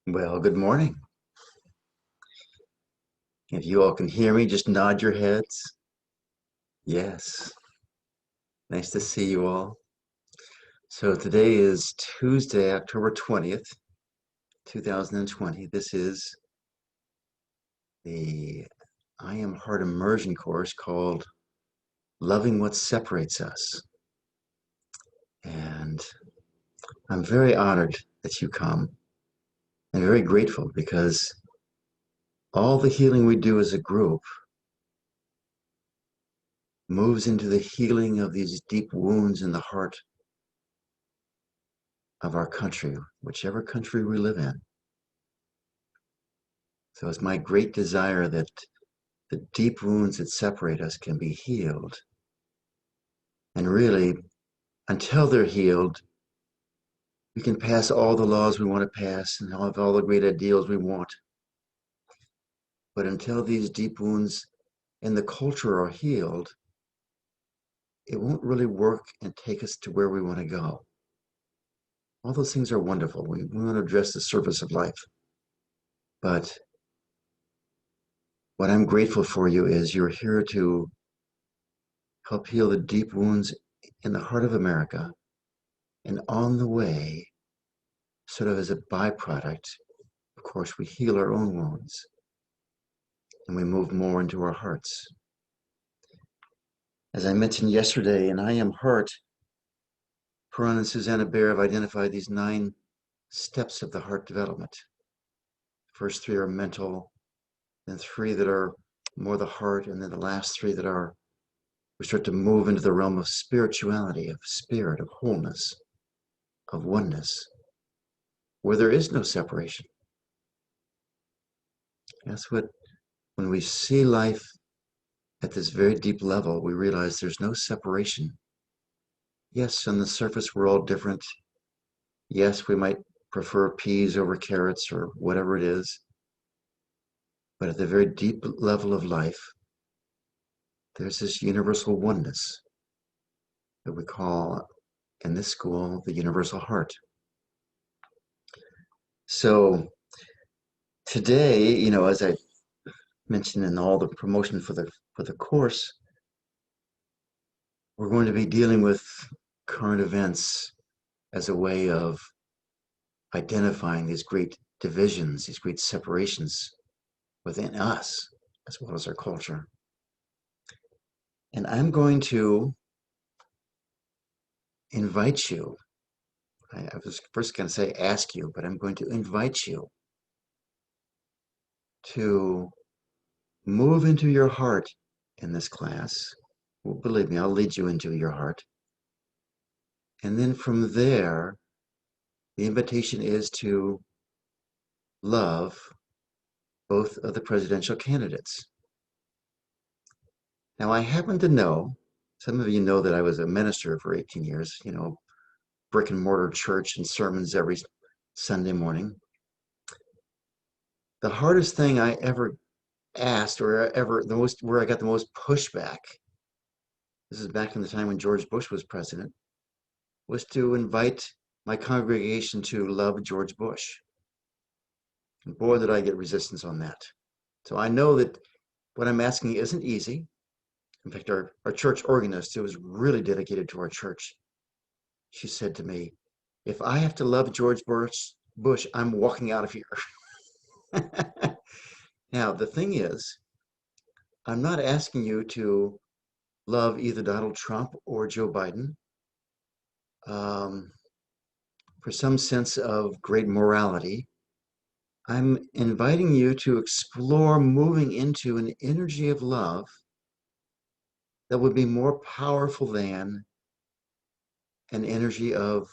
Well, good morning. If you all can hear me, just nod your heads. Yes, nice to see you all. So today is Tuesday, October 20th, 2020. This is the I Am Heart immersion course called Loving What Separates Us. And I'm very honored that you come and very grateful because all the healing we do as a group moves into the healing of these deep wounds in the heart of our country, whichever country we live in. So it's my great desire that the deep wounds that separate us can be healed. And really, until they're healed, we can pass all the laws we want to pass and have all the great ideals we want. But until these deep wounds in the culture are healed, it won't really work and take us to where we want to go. All those things are wonderful. We want to address the surface of life. But what I'm grateful for you is you're here to help heal the deep wounds in the heart of America. And on the way, sort of as a byproduct, of course, we heal our own wounds and we move more into our hearts. As I mentioned yesterday, in I Am Heart, Peron and Susanna Bear have identified these 9 steps of the heart development. The first 3 are mental, then 3 that are more the heart, and then the last 3 that are, we start to move into the realm of spirituality, of spirit, of wholeness, of oneness, where there is no separation. That's what, when we see life at this very deep level, we realize there's no separation. Yes, on the surface, we're all different. Yes, we might prefer peas over carrots or whatever it is. But at the very deep level of life, there's this universal oneness that we call in this school the universal heart. So today, as I mentioned in all the promotion for the course, we're going to be dealing with current events as a way of identifying these great divisions, these great separations within us, as well as our culture. And I'm going to invite you, I was first going to say ask you, but I'm going to invite you to move into your heart in this class. Well, believe me, I'll lead you into your heart. And then from there, the invitation is to love both of the presidential candidates. Now, I happen to know, some of you know that I was a minister for 18 years, brick and mortar church and sermons every Sunday morning. The hardest thing I ever asked, or ever where I got the most pushback, this is back in the time when George Bush was president, was to invite my congregation to love George Bush. And boy, did I get resistance on that. So I know that what I'm asking isn't easy. In fact, our church organist, who was really dedicated to our church, she said to me, if I have to love George Bush, I'm walking out of here. Now, the thing is, I'm not asking you to love either Donald Trump or Joe Biden for some sense of great morality. I'm inviting you to explore moving into an energy of love that would be more powerful than an energy of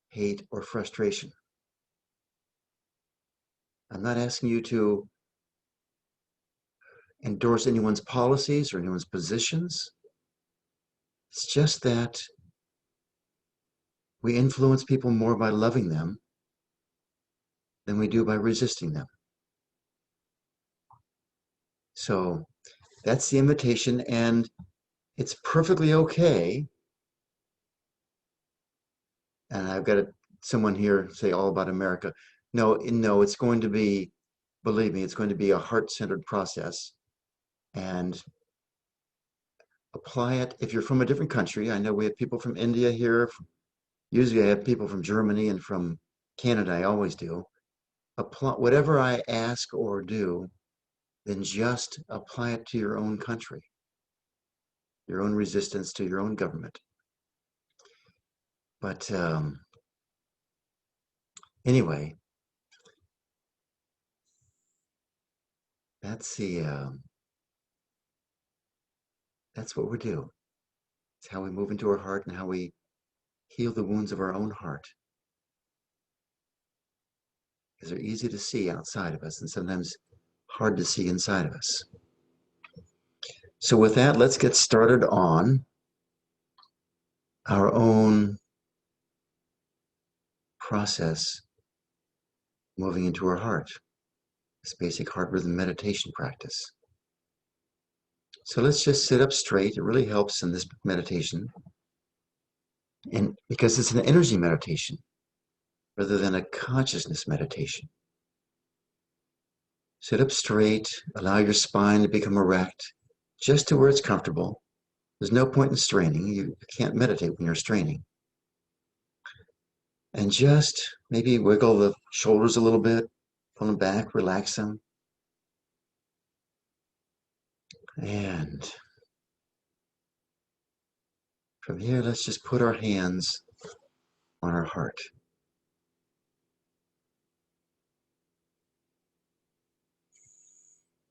hate or frustration. I'm not asking you to endorse anyone's policies or anyone's positions. It's just that we influence people more by loving them than we do by resisting them. So that's the invitation, and it's perfectly okay. And I've got someone here say all about America. no, it's going to be, believe me, it's going to be a heart-centered process. And apply it if you're from a different country. I know we have people from India here. Usually I have people from Germany and from Canada. I always do. Apply whatever I ask or do, then just apply it to your own country, your own resistance to your own government. But anyway, that's the that's what we do. It's how we move into our heart and how we heal the wounds of our own heart. Because they're easy to see outside of us and sometimes hard to see inside of us. So with that, let's get started on our own process moving into our heart, this basic heart rhythm meditation practice. So let's just sit up straight. It really helps in this meditation. And because it's an energy meditation rather than a consciousness meditation. Sit up straight, allow your spine to become erect, just to where it's comfortable. There's no point in straining. You can't meditate when you're straining. And just maybe wiggle the shoulders a little bit, pull them back, relax them. And from here, let's just put our hands on our heart.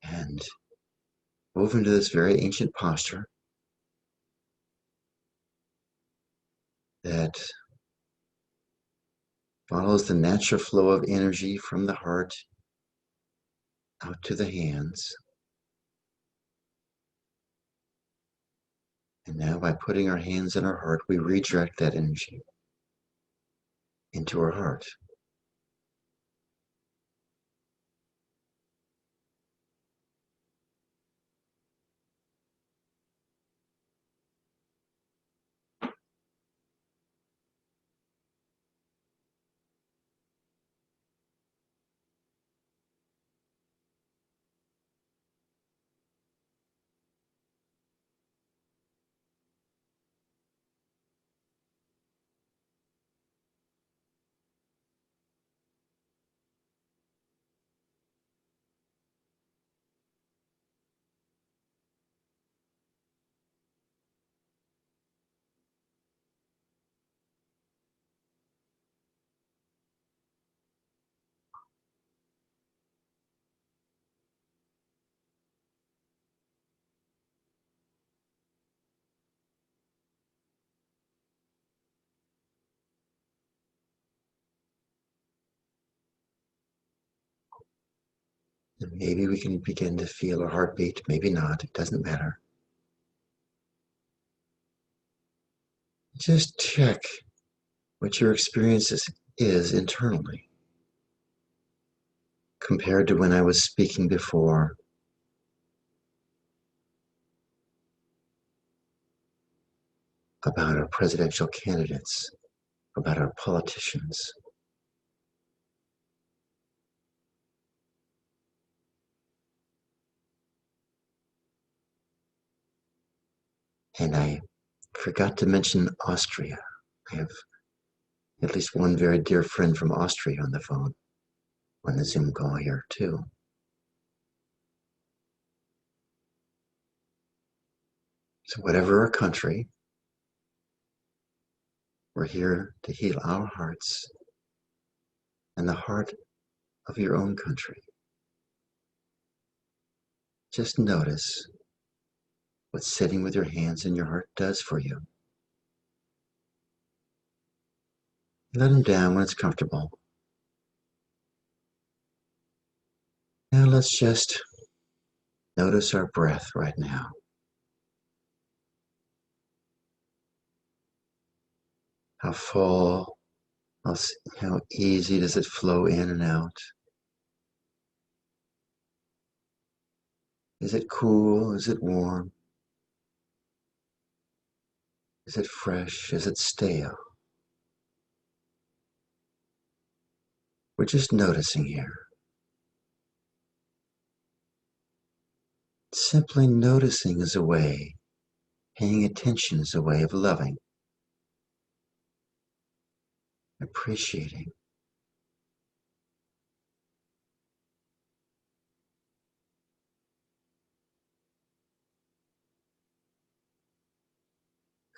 And move into this very ancient posture that follows the natural flow of energy from the heart out to the hands. And now by putting our hands in our heart, we redirect that energy into our heart. And maybe we can begin to feel a heartbeat, maybe not, it doesn't matter. Just check what your experience is internally compared to when I was speaking before about our presidential candidates, about our politicians. And I forgot to mention Austria. I have at least one very dear friend from Austria on the phone, on the Zoom call here too. So whatever our country, we're here to heal our hearts and the heart of your own country. Just notice what sitting with your hands in your heart does for you. Let them down when it's comfortable. Now let's just notice our breath right now. How full, how easy does it flow in and out? Is it cool? Is it warm? Is it fresh? Is it stale? We're just noticing here. Simply noticing is a way, paying attention is a way of loving, appreciating.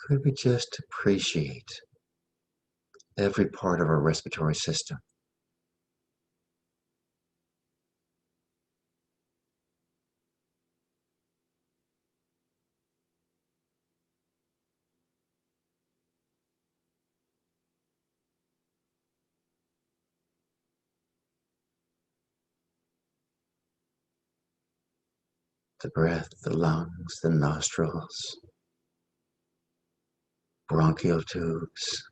Could we just appreciate every part of our respiratory system? The breath, the lungs, the nostrils, bronchial tubes.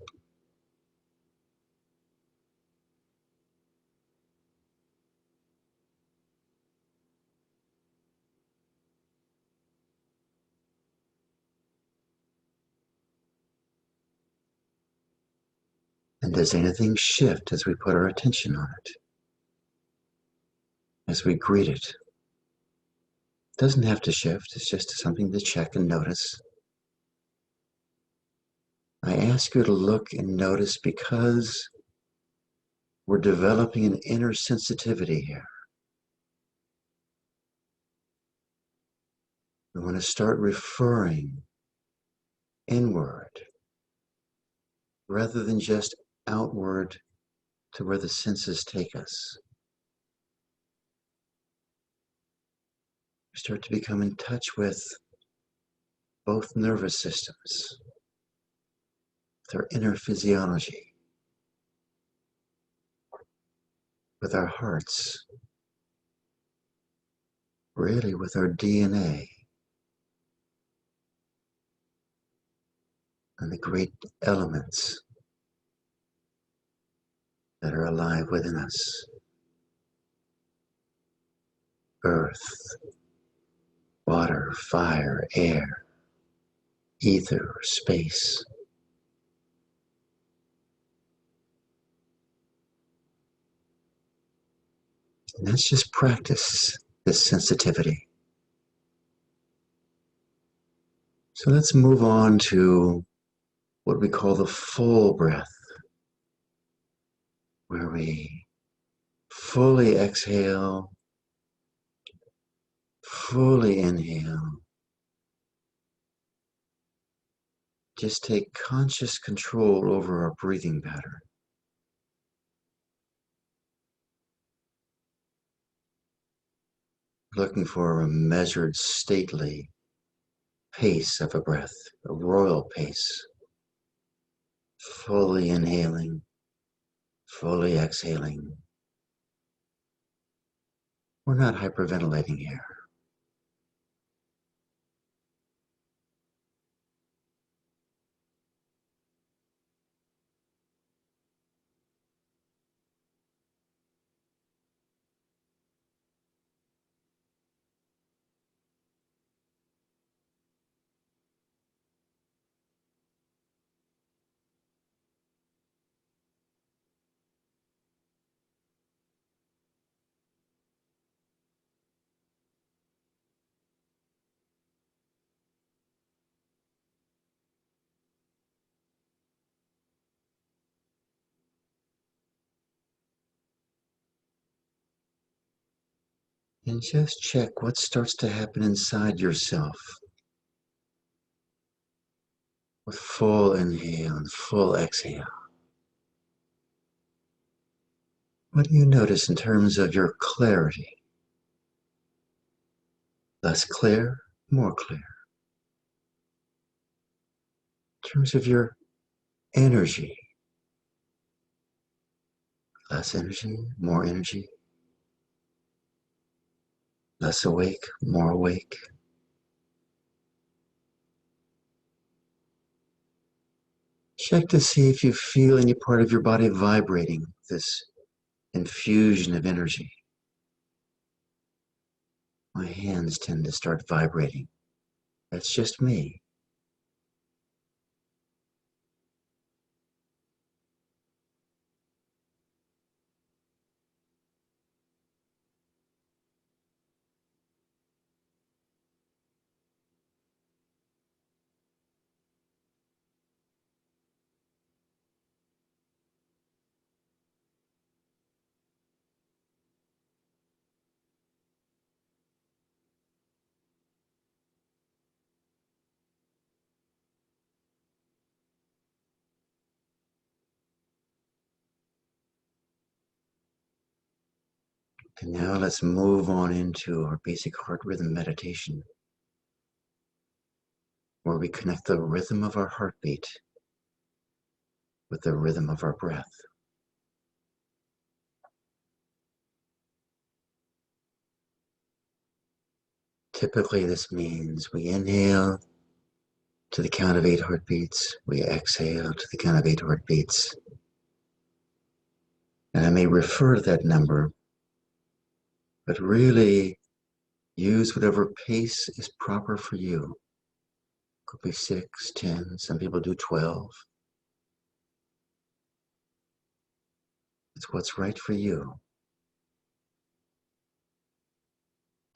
And does anything shift as we put our attention on it? As we greet it? Doesn't have to shift, it's just something to check and notice. I ask you to look and notice because we're developing an inner sensitivity here. We want to start referring inward rather than just outward to where the senses take us. We start to become in touch with both nervous systems, with our inner physiology, with our hearts, really with our DNA, and the great elements that are alive within us. Earth, water, fire, air, ether, space. And let's just practice this sensitivity. So let's move on to what we call the full breath, where we fully exhale, fully inhale. Just take conscious control over our breathing pattern. Looking for a measured, stately pace of a breath, a royal pace. Fully inhaling, fully exhaling. We're not hyperventilating here. And just check what starts to happen inside yourself with full inhale and full exhale. What do you notice in terms of your clarity? Less clear, more clear. In terms of your energy, less energy, more energy. Less awake, more awake. Check to see if you feel any part of your body vibrating this infusion of energy. My hands tend to start vibrating. That's just me. And now let's move on into our basic heart rhythm meditation, where we connect the rhythm of our heartbeat with the rhythm of our breath. Typically, this means we inhale to the count of 8 heartbeats, we exhale to the count of 8 heartbeats. And I may refer to that number, but really use whatever pace is proper for you. Could be 6, 10, some people do 12. It's what's right for you.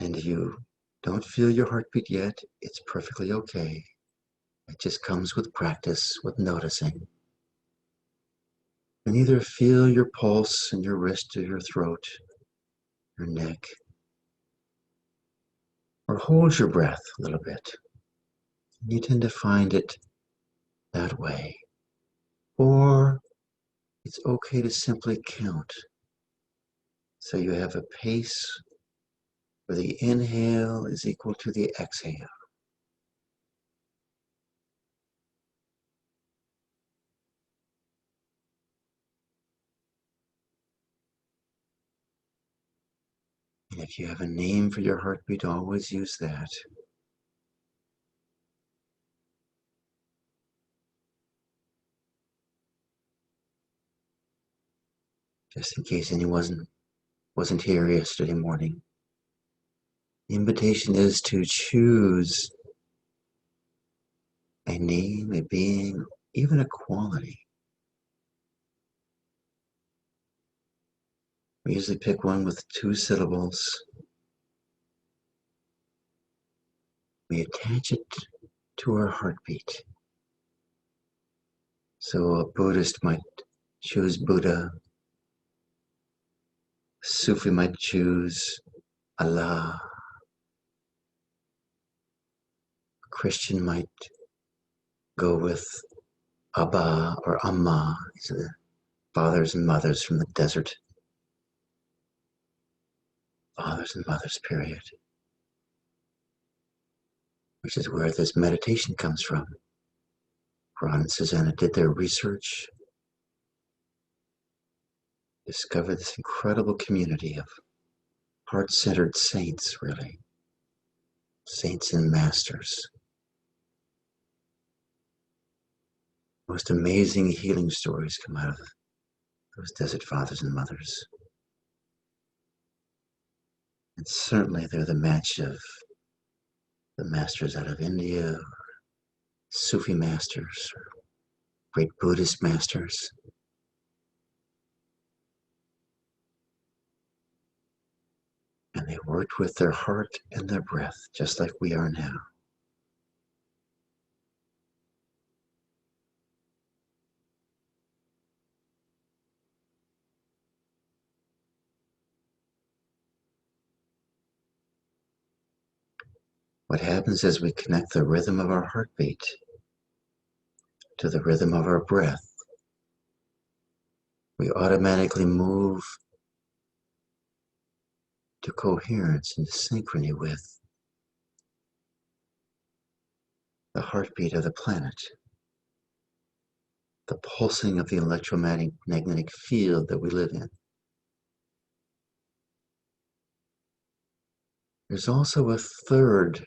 And if you don't feel your heartbeat yet, it's perfectly okay. It just comes with practice, with noticing. And either feel your pulse in your wrist or your throat, your neck, or hold your breath a little bit. You tend to find it that way. Or it's okay to simply count. So you have a pace where the inhale is equal to the exhale. And if you have a name for your heartbeat, always use that. Just in case anyone wasn't here yesterday morning. The invitation is to choose a name, a being, even a quality. We usually pick one with 2 syllables. We attach it to our heartbeat. So a Buddhist might choose Buddha. A Sufi might choose Allah. A Christian might go with Abba or Amma. These are the fathers and mothers from the desert. Fathers and mothers, period. Which is where this meditation comes from. Ron and Susanna did their research, discovered this incredible community of heart-centered saints, really. Saints and masters. Most amazing healing stories come out of those desert fathers and mothers. And certainly they're the match of the masters out of India, Sufi masters, or great Buddhist masters. And they worked with their heart and their breath, just like we are now. What happens is we connect the rhythm of our heartbeat to the rhythm of our breath. We automatically move to coherence and synchrony with the heartbeat of the planet, the pulsing of the electromagnetic field that we live in. There's also a third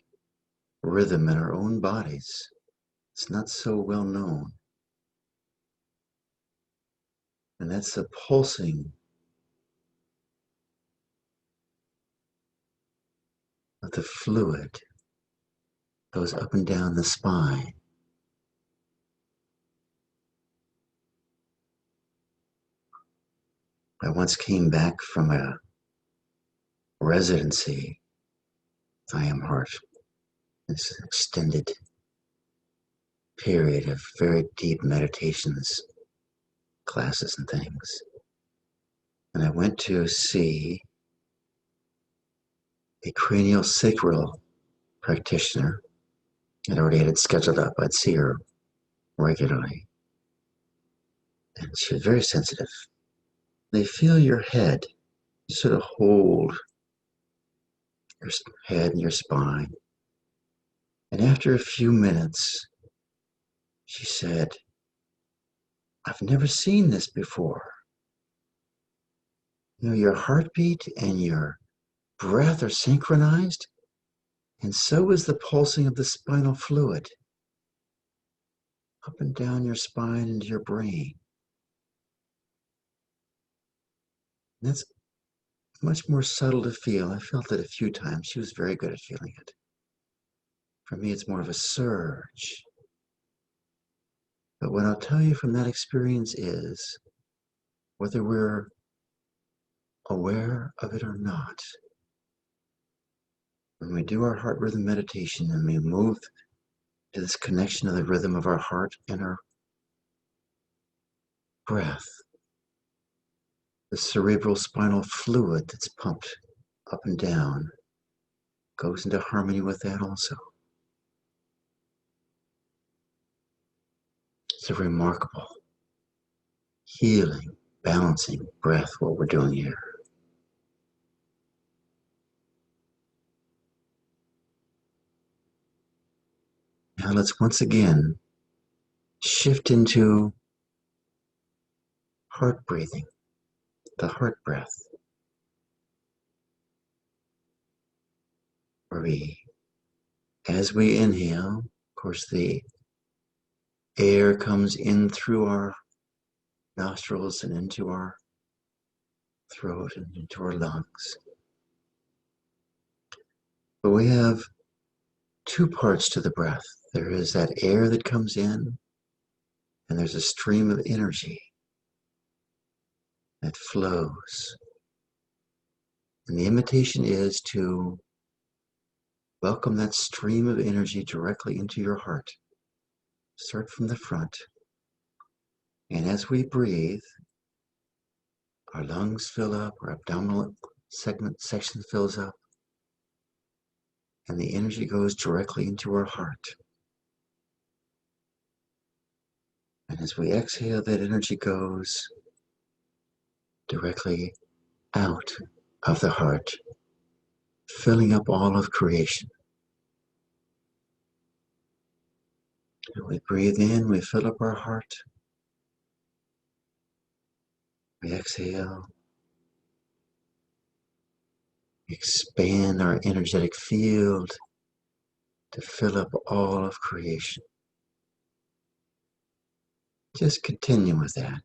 rhythm in our own bodies. It's not so well known. And that's the pulsing of the fluid, goes up and down the spine. I once came back from a residency, I Am Heart, this extended period of very deep meditations, classes and things. And I went to see a cranial sacral practitioner. I'd already had it scheduled up. I'd see her regularly. And she was very sensitive. They feel your head You sort of hold your head and your spine. And after a few minutes, she said, I've never seen this before. You know, your heartbeat and your breath are synchronized, and so is the pulsing of the spinal fluid up and down your spine into your brain. And that's much more subtle to feel. I felt it a few times. She was very good at feeling it. For me, it's more of a surge. But what I'll tell you from that experience is, whether we're aware of it or not, when we do our heart rhythm meditation and we move to this connection of the rhythm of our heart and our breath, the cerebral spinal fluid that's pumped up and down goes into harmony with that also. It's a remarkable, healing, balancing breath, what we're doing here. Now let's once again shift into heart breathing, the heart breath, where as we inhale, of course, the air comes in through our nostrils and into our throat and into our lungs. But we have two parts to the breath. There is that air that comes in, and there's a stream of energy that flows. And the invitation is to welcome that stream of energy directly into your heart. Start from the front. And as we breathe, our lungs fill up, our abdominal section fills up, and the energy goes directly into our heart. And as we exhale, that energy goes directly out of the heart, filling up all of creation. And we breathe in, we fill up our heart. We exhale, we expand our energetic field to fill up all of creation. Just continue with that.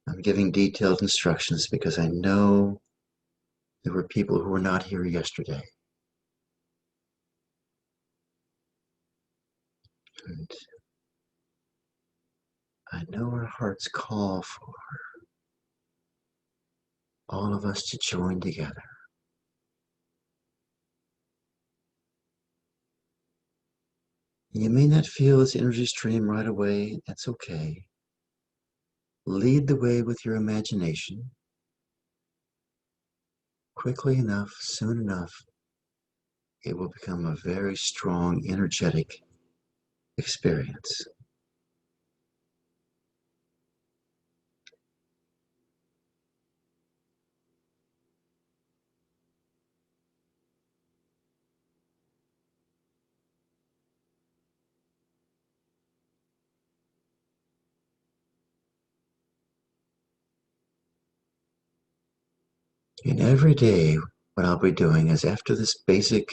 I'm giving detailed instructions because I know there were people who were not here yesterday. And I know our hearts call for all of us to join together. You may not feel this energy stream right away. That's okay. Lead the way with your imagination. Quickly enough, soon enough, it will become a very strong, energetic experience. And every day, what I'll be doing is, after this basic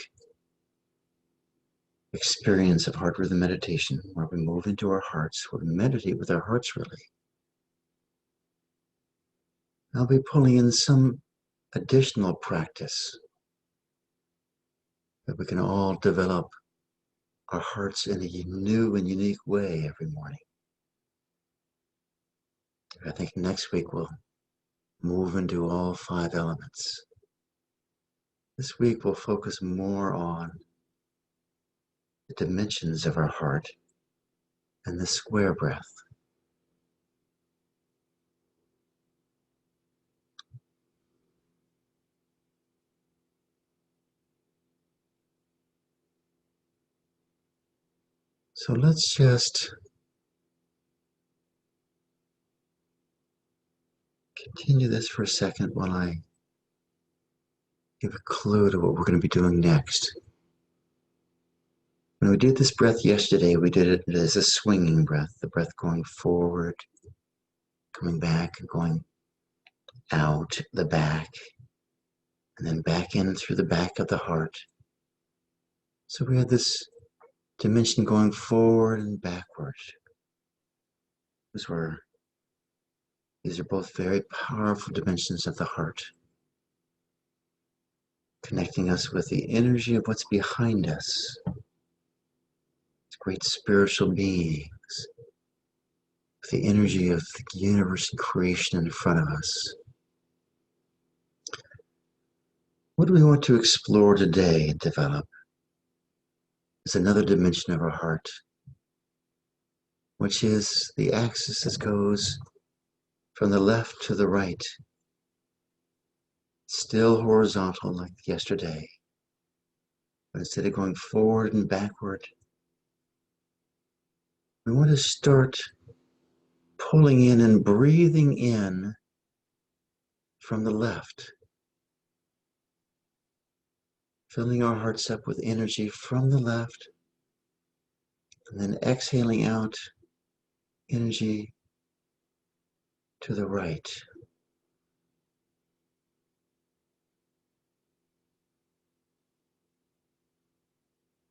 experience of heart rhythm meditation, where we move into our hearts, where we meditate with our hearts really, I'll be pulling in some additional practice that we can all develop our hearts in a new and unique way every morning. I think next week we'll move into all 5 elements. This week we'll focus more on the dimensions of our heart and the square breath. So let's just Continue this for a second while I give a clue to what we're going to be doing next. When we did this breath yesterday, we did it as a swinging breath, the breath going forward, coming back, and going out the back, and then back in through the back of the heart. So we had this dimension going forward and backward. These are both very powerful dimensions of the heart, connecting us with the energy of what's behind us, great spiritual beings, with the energy of the universe and creation in front of us. What do we want to explore today and develop is another dimension of our heart, which is the axis that goes from the left to the right, still horizontal like yesterday, but instead of going forward and backward, we want to start pulling in and breathing in from the left, filling our hearts up with energy from the left, and then exhaling out energy to the right.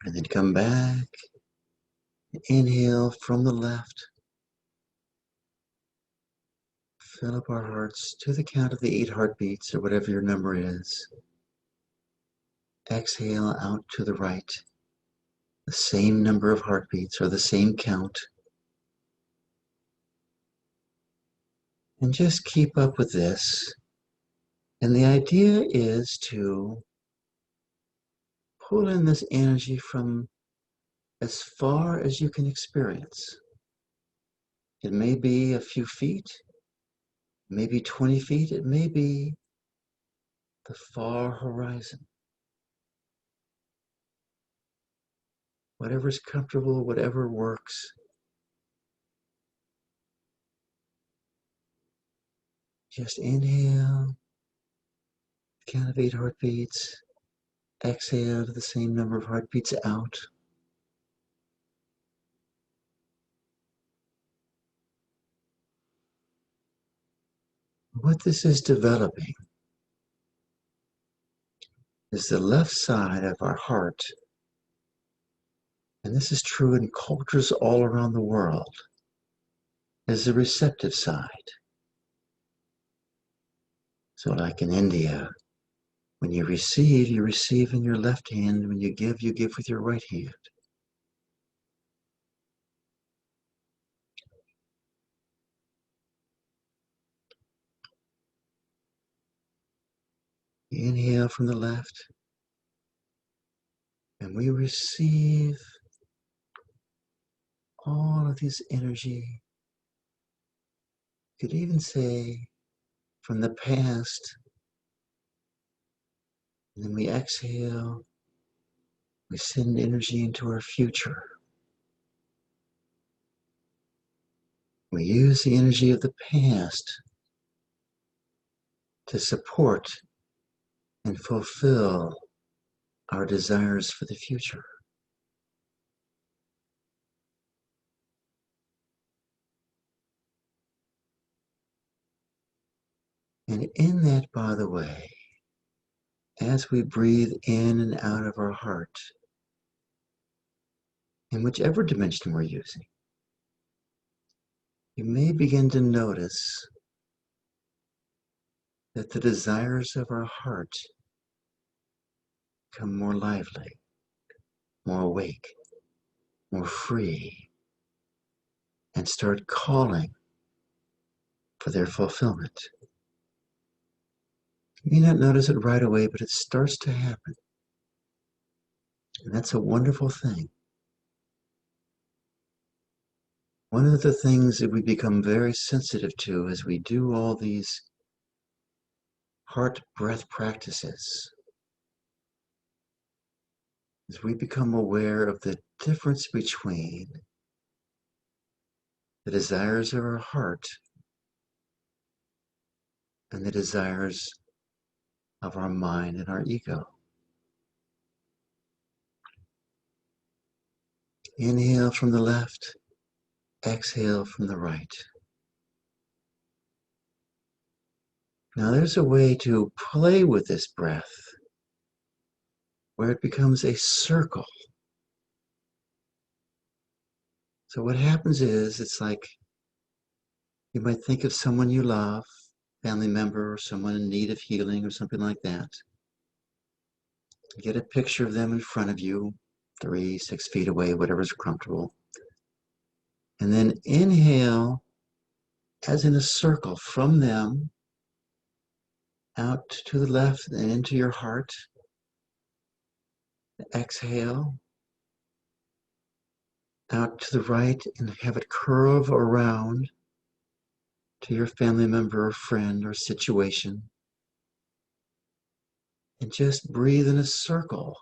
And then come back, inhale from the left, fill up our hearts to the count of the 8 heartbeats or whatever your number is. Exhale out to the right, the same number of heartbeats or the same count. And just keep up with this. And the idea is to pull in this energy from as far as you can experience. It may be a few feet, maybe 20 feet, it may be the far horizon. Whatever's comfortable, whatever works. Just inhale, count of 8 heartbeats. Exhale to the same number of heartbeats out. What this is developing is the left side of our heart, and this is true in cultures all around the world, is the receptive side. So like in India, when you receive in your left hand. When you give with your right hand. Inhale from the left, and we receive all of this energy. You could even say from the past, and then we exhale, we send energy into our future. We use the energy of the past to support and fulfill our desires for the future. And in that, by the way, as we breathe in and out of our heart, in whichever dimension we're using, you may begin to notice that the desires of our heart become more lively, more awake, more free, and start calling for their fulfillment. You may not notice it right away, but it starts to happen. And that's a wonderful thing. One of the things that we become very sensitive to as we do all these heart breath practices is we become aware of the difference between the desires of our heart and the desires of our mind and our ego. Inhale from the left, exhale from the right. Now there's a way to play with this breath where it becomes a circle. So what happens is, it's like you might think of someone you love, family member, or someone in need of healing or something like that. Get a picture of them in front of you, 3, 6 feet away, whatever's comfortable. And then inhale as in a circle from them out to the left and into your heart. Exhale out to the right and have it curve around to your family member or friend or situation. And just breathe in a circle,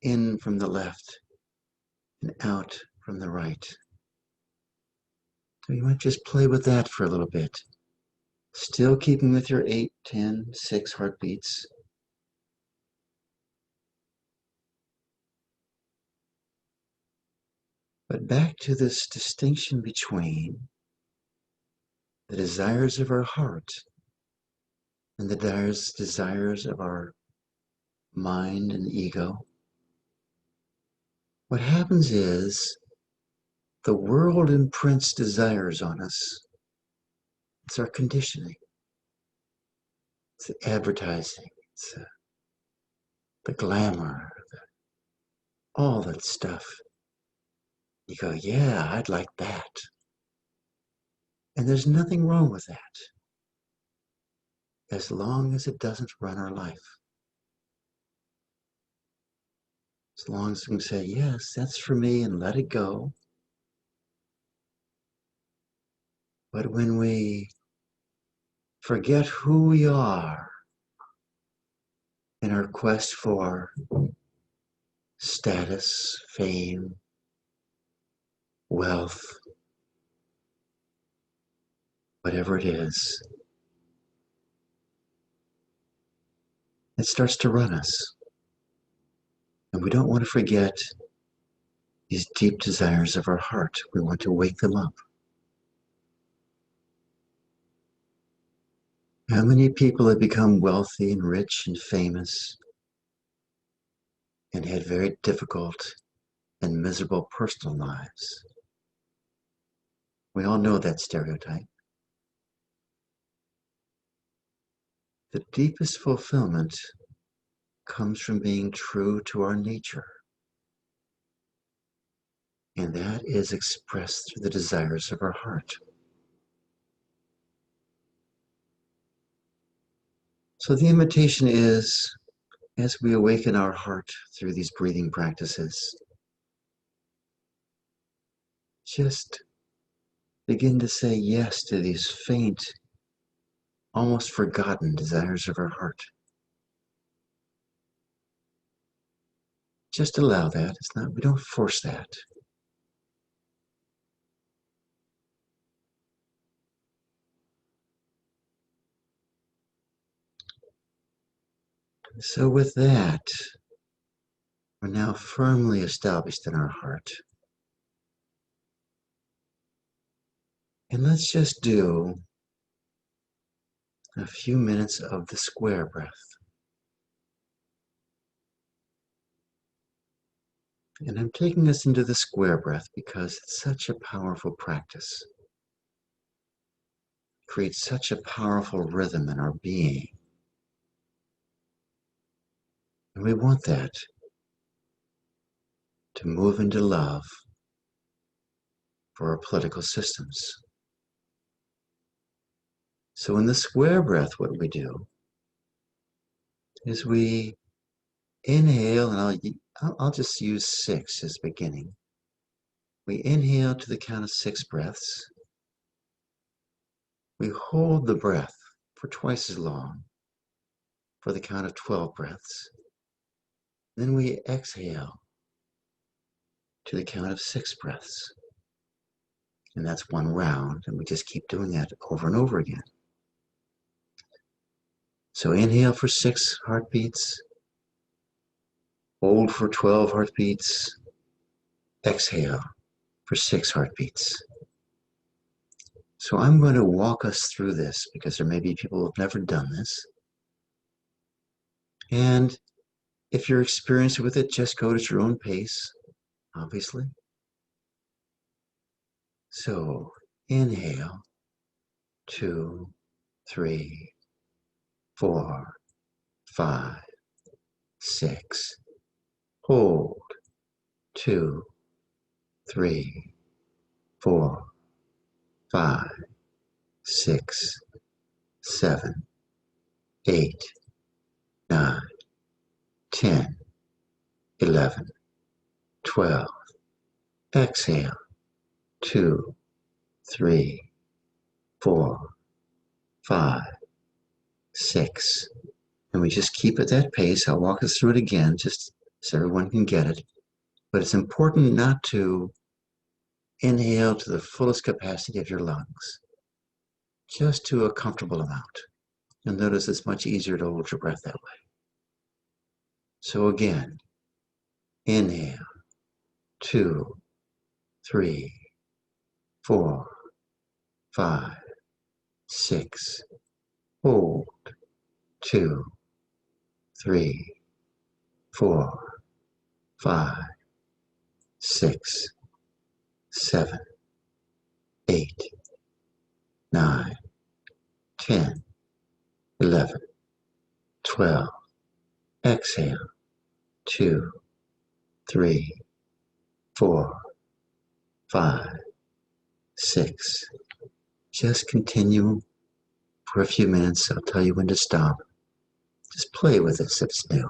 in from the left and out from the right. So you might just play with that for a little bit. Still keeping with your 8, 10, 6 heartbeats. But back to this distinction between the desires of our heart and the desires of our mind and ego. What happens is the world imprints desires on us. It's our conditioning. It's the advertising. It's the glamour, all that stuff. You go, yeah, I'd like that. And there's nothing wrong with that, as long as it doesn't run our life. As long as we can say, yes, that's for me, and let it go. But when we forget who we are in our quest for status, fame, wealth, whatever it is, it starts to run us. And we don't want to forget these deep desires of our heart. We want to wake them up. How many people have become wealthy and rich and famous and had very difficult and miserable personal lives? We all know that stereotype. The deepest fulfillment comes from being true to our nature. And that is expressed through the desires of our heart. So the invitation is, as we awaken our heart through these breathing practices, just begin to say yes to these faint, almost forgotten desires of our heart. Just allow that. We don't force that. So with that, we're now firmly established in our heart. And let's just do a few minutes of the square breath. And I'm taking us into the square breath because it's such a powerful practice. It creates such a powerful rhythm in our being. And we want that to move into love for our political systems. So in the square breath, what we do is we inhale, and I'll just use 6 as beginning. We inhale to the count of 6 breaths. We hold the breath for twice as long for the count of 12 breaths. Then we exhale to the count of 6 breaths. And that's one round, and we just keep doing that over and over again. So inhale for 6 heartbeats, hold for 12 heartbeats, exhale for 6 heartbeats. So I'm going to walk us through this because there may be people who have never done this. And if you're experienced with it, just go at your own pace, obviously. So inhale, 2, 3, 4, 5, 6. Hold, 2, 3, 4, 5, 6, 7, 8, 9, 10, 11, 12. Exhale, 2, 3, 4, 5, 6. And we just keep at that pace. I'll walk us through it again just so everyone can get it. But it's important not to inhale to the fullest capacity of your lungs, just to a comfortable amount. You'll notice it's much easier to hold your breath that way. So again, inhale, 2, 3, 4, 5, 6. Hold, 2, 3, 4, 5, 6, 7, 8, 9, 10, 11, 12. Exhale, 2, 3, 4, 5, 6. Just continue for a few minutes. I'll tell you when to stop. Just play with this if it's new.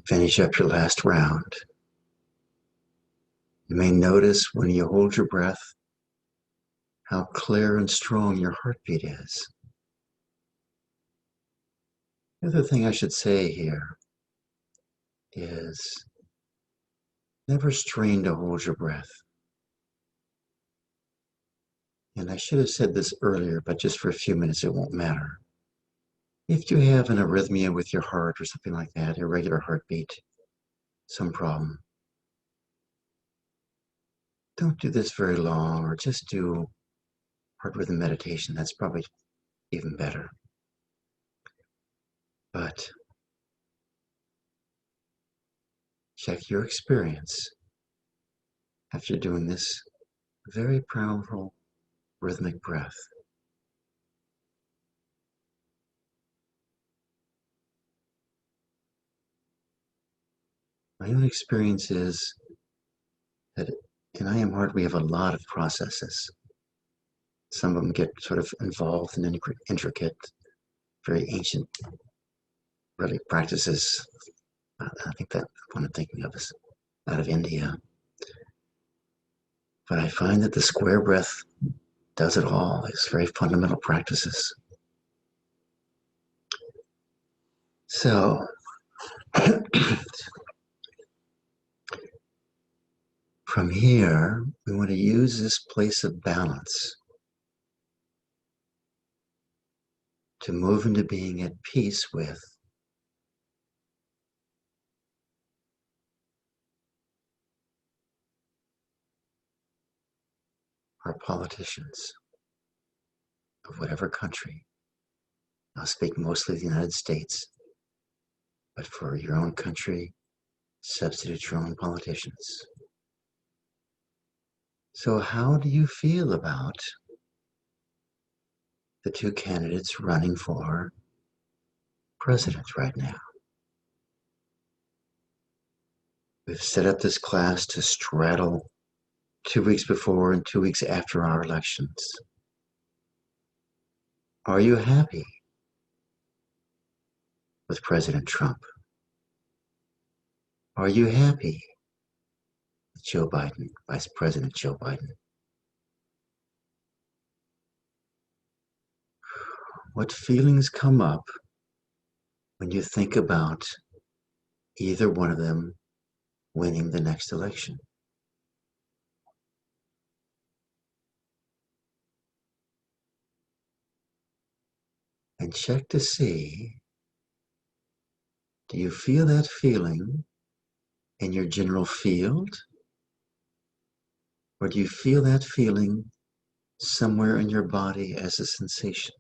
Finish up your last round. You may notice when you hold your breath how clear and strong your heartbeat is. The other thing I should say here is never strain to hold your breath. And I should have said this earlier, but just for a few minutes, it won't matter. If you have an arrhythmia with your heart or something like that, irregular heartbeat, some problem, don't do this very long, or just do heart rhythm meditation. That's probably even better. But check your experience after doing this very powerful rhythmic breath. My own experience is that in I Am Heart, we have a lot of processes. Some of them get sort of involved in intricate, very ancient, really practices. I think that one I'm thinking of is out of India. But I find that the square breath does it all. It's very fundamental practices. So from here, we want to use this place of balance to move into being at peace with our politicians of whatever country. I'll speak mostly of the United States, but for your own country, substitute your own politicians. So how do you feel about the two candidates running for president right now? We've set up this class to straddle 2 weeks before and 2 weeks after our elections. Are you happy with President Trump? Are you happy with Joe Biden, Vice President Joe Biden? What feelings come up when you think about either one of them winning the next election? And check to see, do you feel that feeling in your general field? Or do you feel that feeling somewhere in your body as a sensation?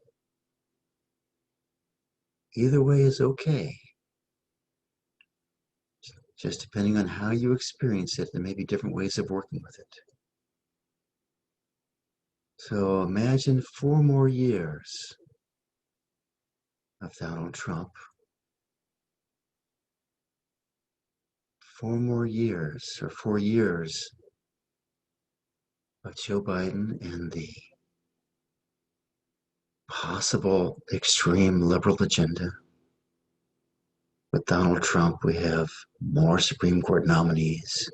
Either way is okay. Just depending on how you experience it, there may be different ways of working with it. So imagine 4 more years of Donald Trump, 4 more years or 4 years of Joe Biden and the possible extreme liberal agenda. With Donald Trump, we have more Supreme Court nominees,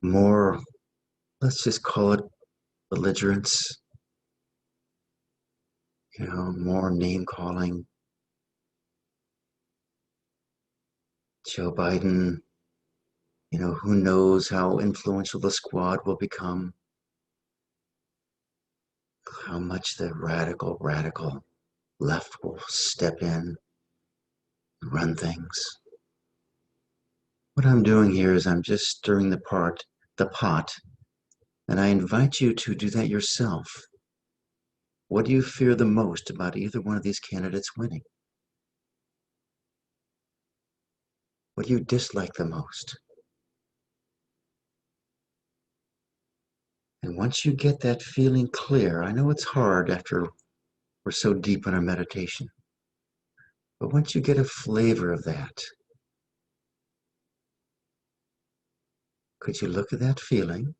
more, let's just call it belligerence, more name calling. Joe Biden, who knows how influential the squad will become, how much the radical left will step in and run things. What I'm doing here is I'm just stirring the pot, and I invite you to do that yourself. What do you fear the most about either one of these candidates winning? What do you dislike the most? And once you get that feeling clear, I know it's hard after we're so deep in our meditation, but once you get a flavor of that, could you look at that feeling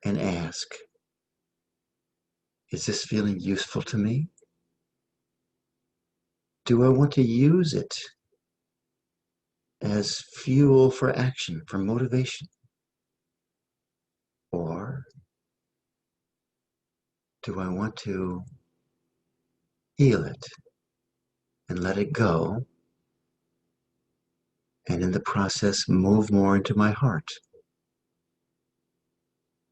and ask, is this feeling useful to me? Do I want to use it as fuel for action, for motivation? Or do I want to heal it and let it go, and in the process move more into my heart?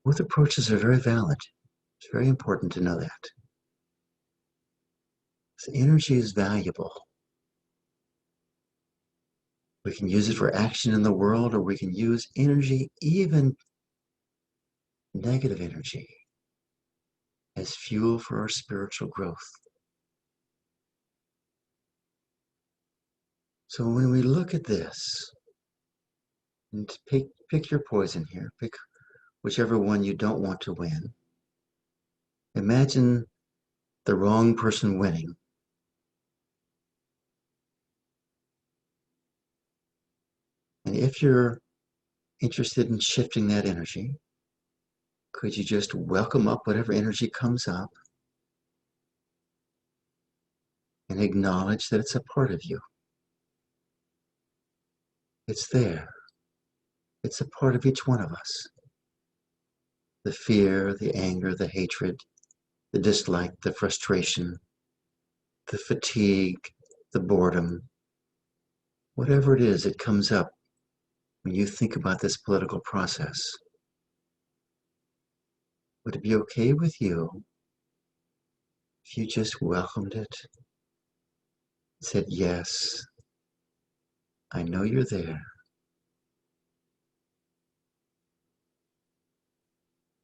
Both approaches are very valid. It's very important to know that. So energy is valuable. We can use it for action in the world, or we can use energy, even negative energy, as fuel for our spiritual growth. So when we look at this, and pick your poison here, pick whichever one you don't want to win. Imagine the wrong person winning. And if you're interested in shifting that energy, could you just welcome up whatever energy comes up and acknowledge that it's a part of you? It's there. It's a part of each one of us. The fear, the anger, the hatred, the dislike, the frustration, the fatigue, the boredom, whatever it is that comes up when you think about this political process. Would it be okay with you if you just welcomed it, said, yes, I know you're there,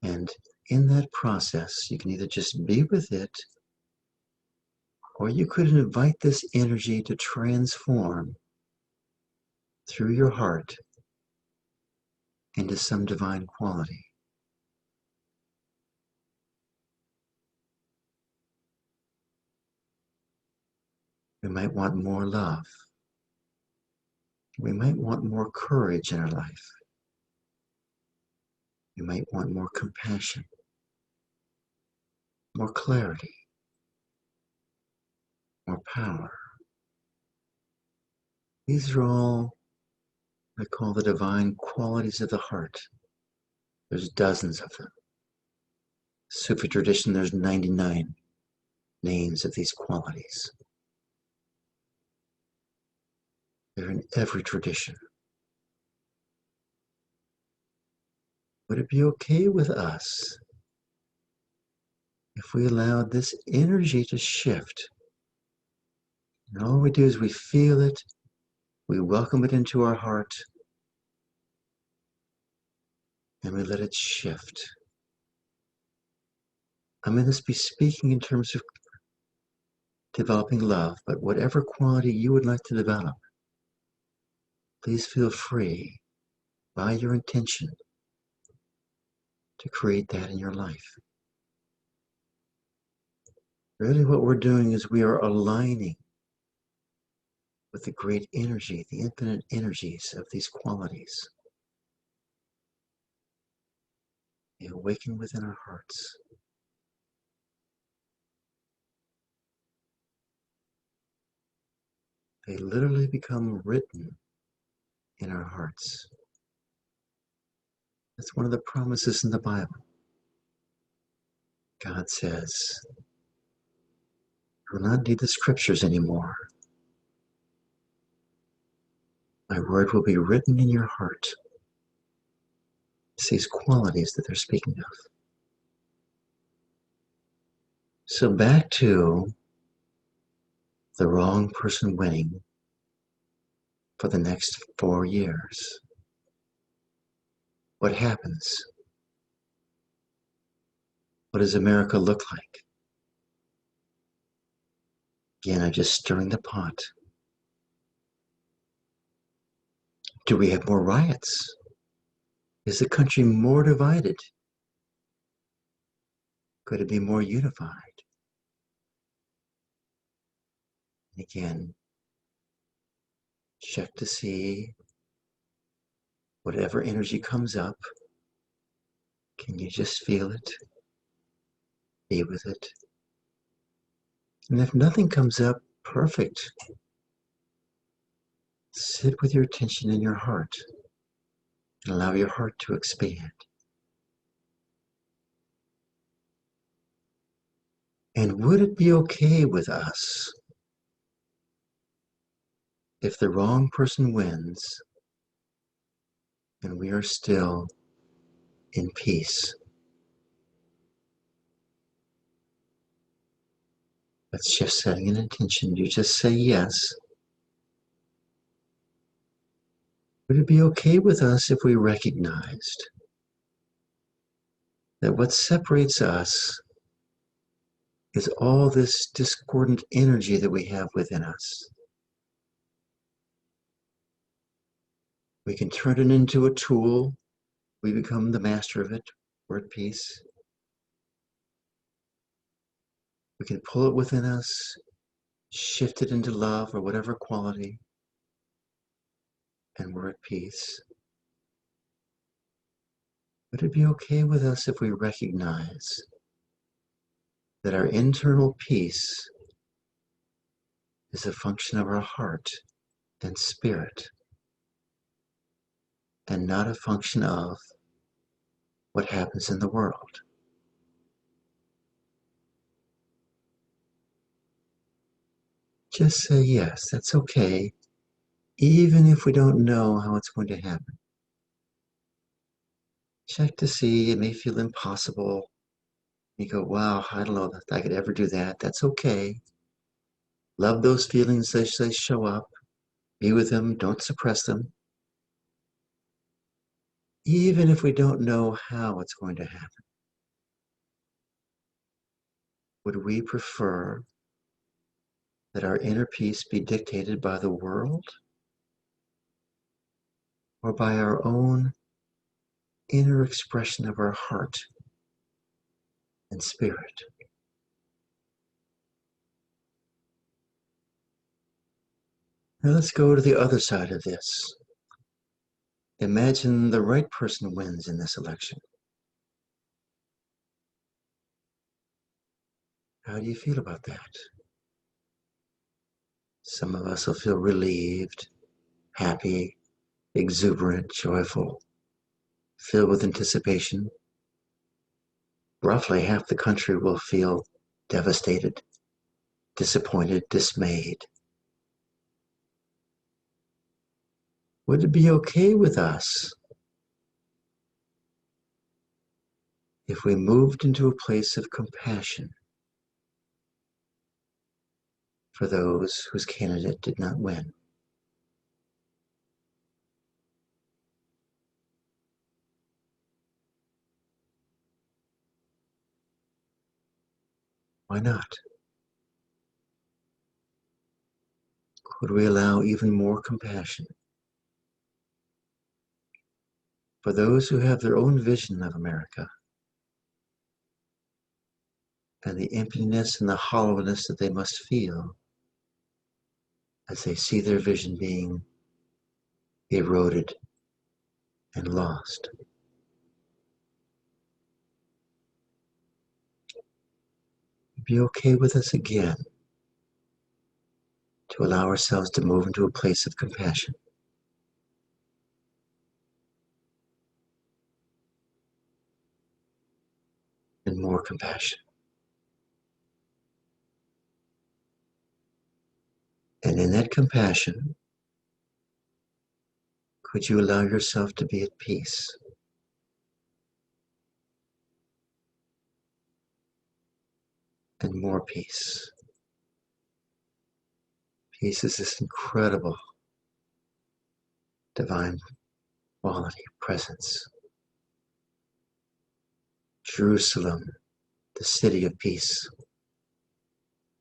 and in that process, you can either just be with it, or you could invite this energy to transform through your heart into some divine quality. We might want more love. We might want more courage in our life. We might want more compassion, more clarity, more power. These are all what I call the divine qualities of the heart. There's dozens of them. Sufi tradition, there's 99 names of these qualities. They're in every tradition. Would it be okay with us if we allowed this energy to shift? And all we do is we feel it, we welcome it into our heart, and we let it shift. I'm going to be speaking in terms of developing love, but whatever quality you would like to develop, please feel free, by your intention, to create that in your life. Really what we're doing is we are aligning with the great energy, the infinite energies of these qualities. They awaken within our hearts. They literally become written in our hearts. That's one of the promises in the Bible. God says, you will not need the scriptures anymore. My word will be written in your heart. It's these qualities that they're speaking of. So back to the wrong person winning for the next 4 years. What happens? What does America look like? Again, I'm just stirring the pot. Do we have more riots? Is the country more divided? Could it be more unified? And again, check to see whatever energy comes up. Can you just feel it? Be with it. And if nothing comes up, Perfect. Sit with your attention in your heart and allow your heart to expand. And would it be okay with us if the wrong person wins and we are still in peace? That's just setting an intention. You just say yes. Would it be okay with us if we recognized that what separates us is all this discordant energy that we have within us? We can turn it into a tool. We become the master of it. We're at peace. We can pull it within us, shift it into love or whatever quality, and we're at peace. Would it be okay with us if we recognize that our internal peace is a function of our heart and spirit, and not a function of what happens in the world? Just say yes, that's okay, even if we don't know how it's going to happen. Check to see, it may feel impossible. You go, wow, I don't know if I could ever do that. That's okay. Love those feelings as they show up. Be with them, don't suppress them. Even if we don't know how it's going to happen, would we prefer that our inner peace be dictated by the world or by our own inner expression of our heart and spirit? Now let's go to the other side of this. Imagine the right person wins in this election. How do you feel about that? Some of us will feel relieved, happy, exuberant, joyful, filled with anticipation. Roughly half the country will feel devastated, disappointed, dismayed. Would it be okay with us if we moved into a place of compassion for those whose candidate did not win? Why not? Could we allow even more compassion for those who have their own vision of America and the emptiness and the hollowness that they must feel as they see their vision being eroded and lost? Be okay with us again to allow ourselves to move into a place of compassion and more compassion. And in that compassion, could you allow yourself to be at peace? And more peace. Peace is this incredible divine quality, presence. Jerusalem, the city of peace.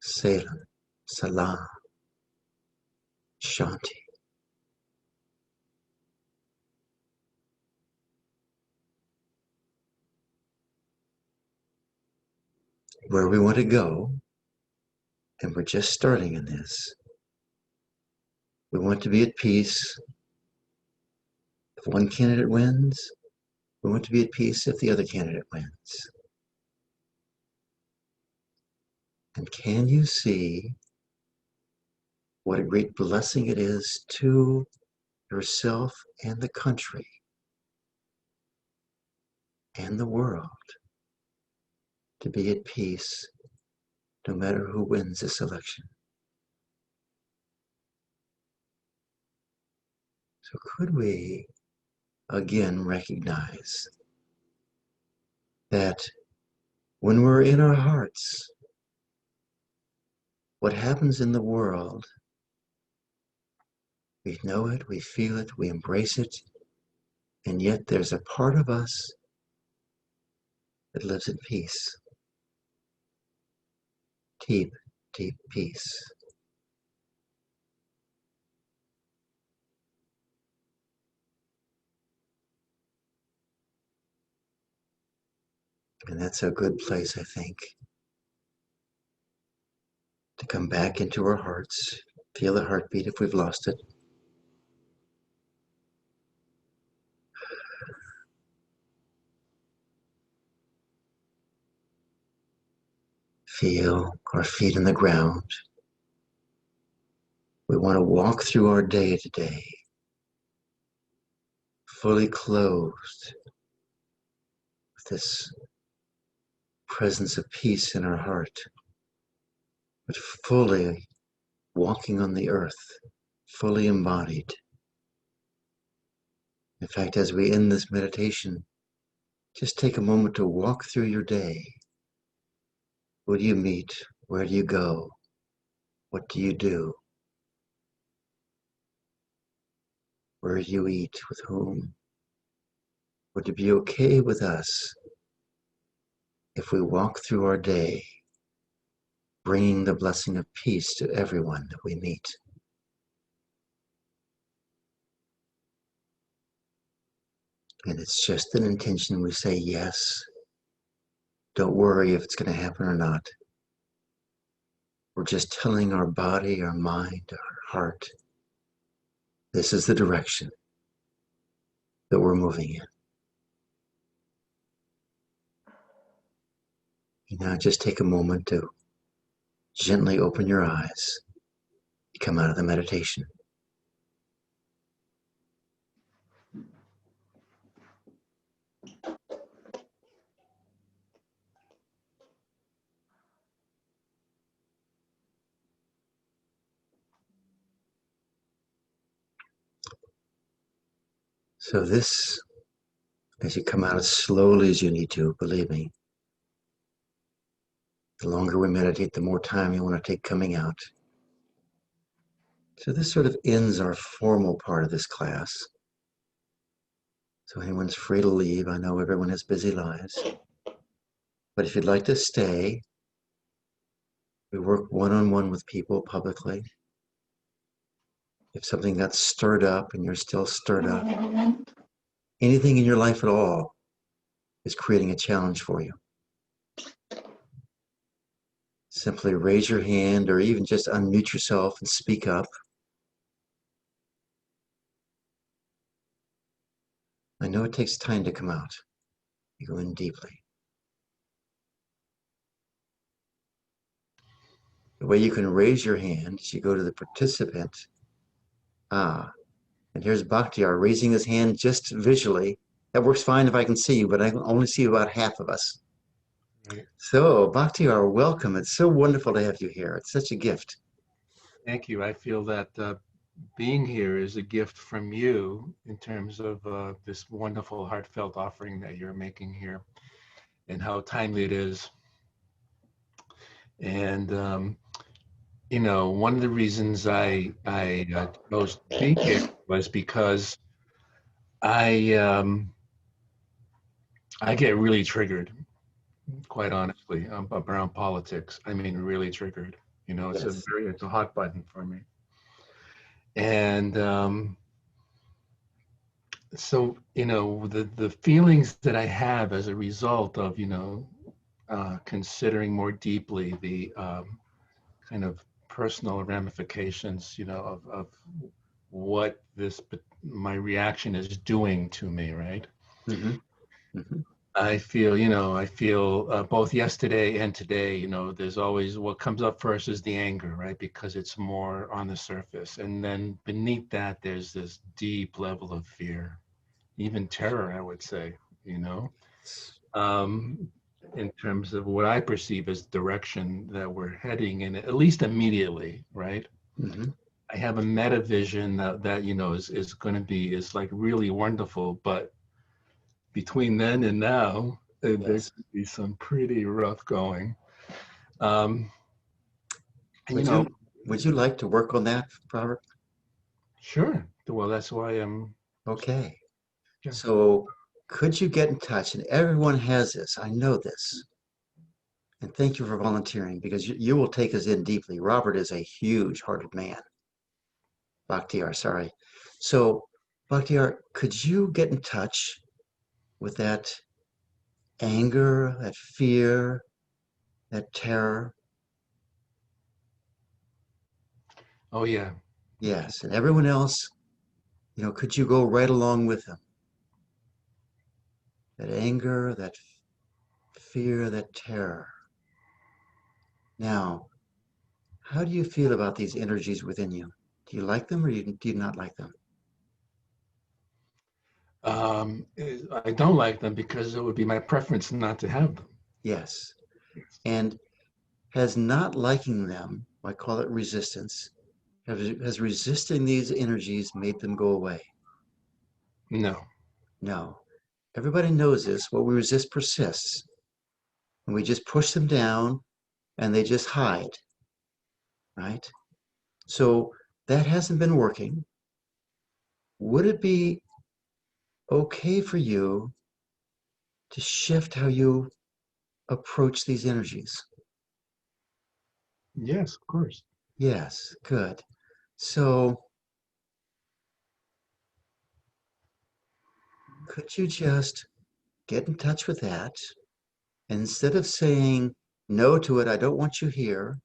Salem, Salam, Shanti. Where we want to go, and we're just starting in this, we want to be at peace. If one candidate wins, we want to be at peace if the other candidate wins. And can you see what a great blessing it is to yourself and the country and the world to be at peace no matter who wins this election. So could we again recognize that when we're in our hearts, what happens in the world, we know it, we feel it, we embrace it, and yet there's a part of us that lives in peace. Deep, deep peace. And that's a good place, I think, to come back into our hearts, feel the heartbeat if we've lost it. Feel our feet on the ground. We want to walk through our day today, fully clothed with this presence of peace in our heart, but fully walking on the earth, fully embodied. In fact, as we end this meditation, just take a moment to walk through your day. Who do you meet? Where do you go? What do you do? Where do you eat? With whom? Would it be okay with us if we walk through our day bringing the blessing of peace to everyone that we meet? And it's just an intention. We say yes. Don't worry if it's going to happen or not. We're just telling our body, our mind, our heart, this is the direction that we're moving in. You now just take a moment to gently open your eyes. You come out of the meditation. So this, as you come out as slowly as you need to, believe me, the longer we meditate, the more time you want to take coming out. So this sort of ends our formal part of this class. So anyone's free to leave. I know everyone has busy lives. But if you'd like to stay, we work one-on-one with people publicly. If something got stirred up and you're still stirred up, anything in your life at all is creating a challenge for you. Simply raise your hand or even just unmute yourself and speak up. I know it takes time to come out. You go in deeply. The way you can raise your hand is you go to the participant. And here's Bakhtiar raising his hand just visually. That works fine if I can see you, but I can only see about half of us. Right. So, Bakhtiar, welcome. It's so wonderful to have you here. It's such a gift. Thank you. I feel that being here is a gift from you in terms of this wonderful, heartfelt offering that you're making here and how timely it is. And, one of the reasons I chose to be here was because I get really triggered, quite honestly, around politics. I mean, really triggered. It's Yes. it's a hot button for me. And so, the feelings that I have as a result of, considering more deeply the kind of personal ramifications, of what my reaction is doing to me, right? Mm-hmm. Mm-hmm. I feel both yesterday and today, there's always what comes up first is the anger, right? Because it's more on the surface. And then beneath that, there's this deep level of fear, even terror, I would say, you know, um, in terms of what I perceive as direction that we're heading in, at least immediately, right? Hmm. I have a meta vision that is going to be, is like really wonderful, but between then and now, there Yes. could be some pretty rough going. Um, and Would you would you like to work on that, Robert? sure. Well, that's why I'm. Okay. Yeah. So could you get in touch? And everyone has this. I know this. And thank you for volunteering because you will take us in deeply. Robert is a huge-hearted man. Bakhtiar, sorry. So, Bakhtiar, could you get in touch with that anger, that fear, that terror? Oh yeah. Okay. Yes. And everyone else, could you go right along with them? That anger, that fear, that terror. Now, how do you feel about these energies within you? Do you like them or do you not like them? I don't like them because it would be my preference not to have them. Yes. Yes. And has not liking them, I call it resistance, has resisting these energies made them go away? No. No. Everybody knows this. What we resist persists. And we just push them down and they just hide, right? So that hasn't been working. Would it be okay for you to shift how you approach these energies? Yes, of course. Yes, good. So could you just get in touch with that? And instead of saying no to it, I don't want you here,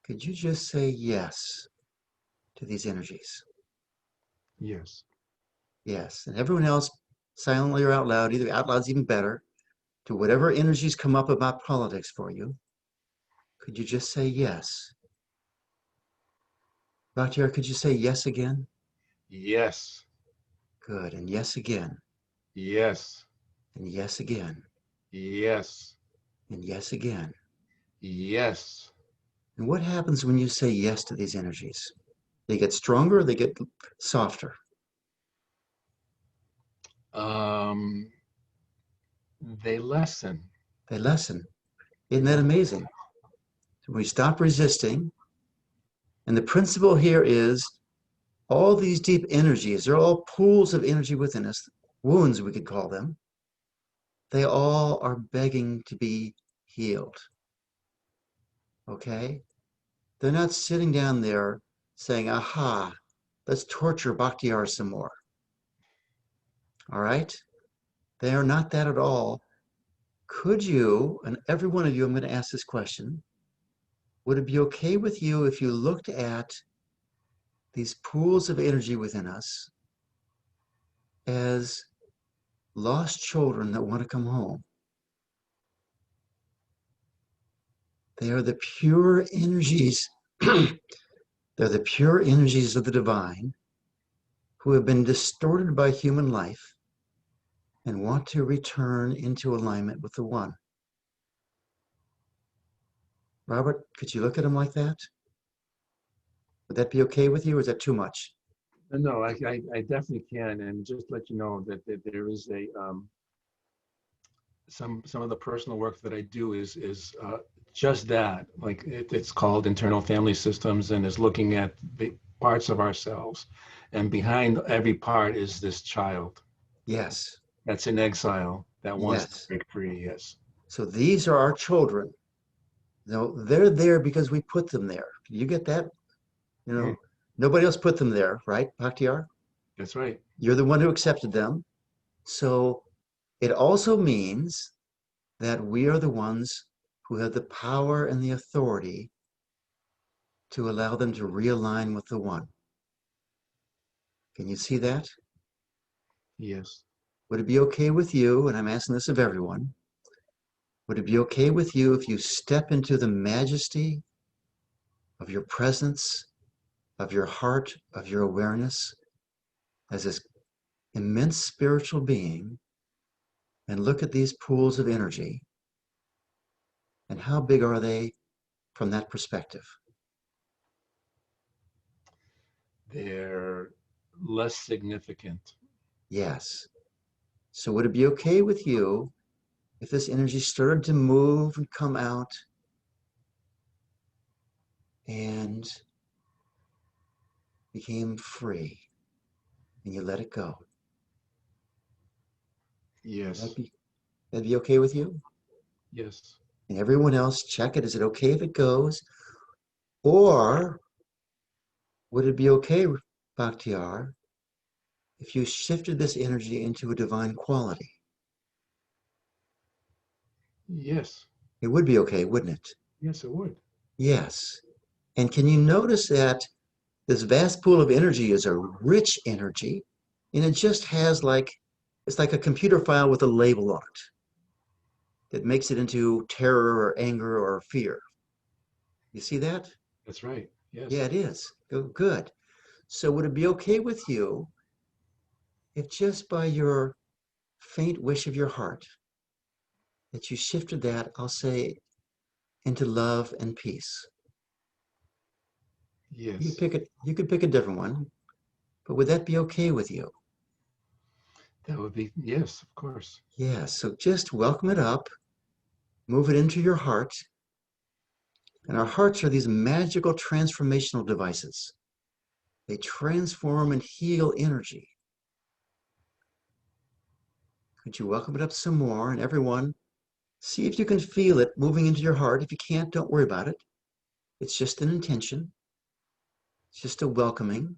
could you just say yes to these energies? Yes. Yes. And everyone else, silently or out loud, either out loud's even better, to whatever energies come up about politics for you, could you just say yes? Bakhtiar, could you say yes again? Yes. Good. And yes again. Yes. And yes again. Yes. And yes again. Yes. And what happens when you say yes to these energies? They get stronger or they get softer? Um, they lessen. They lessen. Isn't that Yeah. amazing? So we stop resisting. And the principle here is all these deep energies, they're all pools of energy within us, wounds, we could call them. They all are begging to be healed. Okay? They're not sitting down there saying, aha, let's torture Bakhtiar some more. All right? They are not that at all. Could you, and every one of you, I'm going to ask this question, would it be okay with you if you looked at these pools of energy within us as lost children that want to come home? They are the pure energies. They're the pure energies of the divine who have been distorted by human life and want to return into alignment with the one. Robert, could you look at them like that? Would that be okay with you or is that too much? No, I definitely can, and just let you know that there is a some of the personal work that I do is just that. Like it's called internal family systems, and is looking at the parts of ourselves, and behind every part is this child Yes, that's in exile that wants to yes. break free. Yes, So these are our children. No, they're there because we put them there. You get that? You mm, know, nobody else put them there, right, Bakhtiar? that's right. You're the one who accepted them. So it also means that we are the ones who have the power and the authority to allow them to realign with the one. Can you see that? Yes, would it be okay with you, and I'm asking this of everyone, would it be okay with you if you step into the majesty of your presence, of your heart, of your awareness as this immense spiritual being and look at these pools of energy and how big are they from that perspective? They're less significant. Yes. So would it be okay with you if this energy started to move and come out and became free and you let it go? Yes. That'd be okay with you? Yes. And everyone else, check it. Is it okay if it goes? Or would it be okay, Bakhtiar, if you shifted this energy into a divine quality? Yes. It would be okay, wouldn't it? Yes, it would. Yes. And can you notice that this vast pool of energy is a rich energy and it just has like, it's like a computer file with a label on it that makes it into terror or anger or fear. You see that? That's right. Yeah, Yes. it is. Good. So would it be okay with you if just by your faint wish of your heart that you shifted that, I'll say, into love and peace? Yes. You could pick a different one, but would that be okay with you? That would be, yes, of course. Yeah, so just welcome it up, move it into your heart. And our hearts are these magical transformational devices. They transform and heal energy. Could you welcome it up some more? And everyone, see if you can feel it moving into your heart. If you can't, don't worry about it. It's just an intention, it's just a welcoming.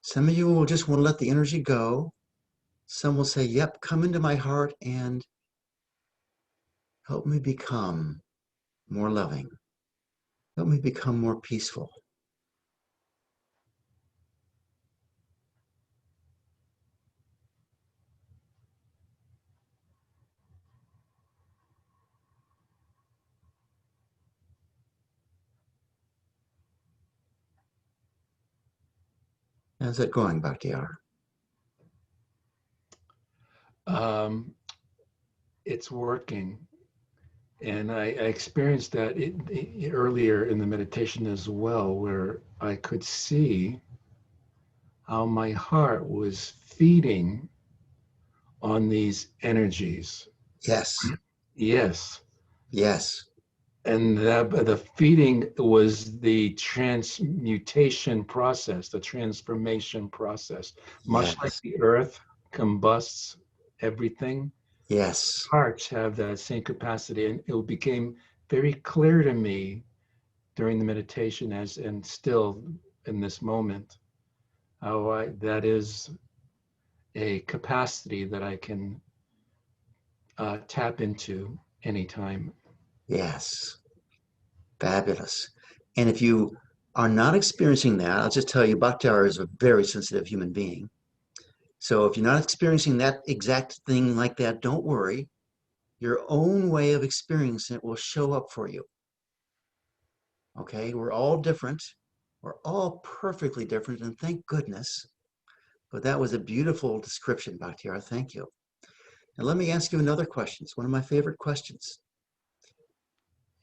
Some of you will just want to let the energy go. Some will say, yep, come into my heart and help me become more loving. Help me become more peaceful. How's that going, Bhaktiar? Um, it's working. And I experienced that earlier in the meditation as well, where I could see how my heart was feeding on these energies. Yes, Yes. yes, And the feeding was the transmutation process, the transformation process. Much like yes, the earth combusts everything, yes, hearts have that same capacity. And it became very clear to me during the meditation as and still in this moment how that is a capacity that I can tap into anytime. yes. Fabulous. And if you are not experiencing that, I'll just tell you, Bakhtiar is a very sensitive human being. So if you're not experiencing that exact thing like that, don't worry. Your own way of experiencing it will show up for you. Okay? We're all different. We're all perfectly different. And thank goodness. But that was a beautiful description, Bakhtiar. Thank you. And let me ask you another question. It's one of my favorite questions.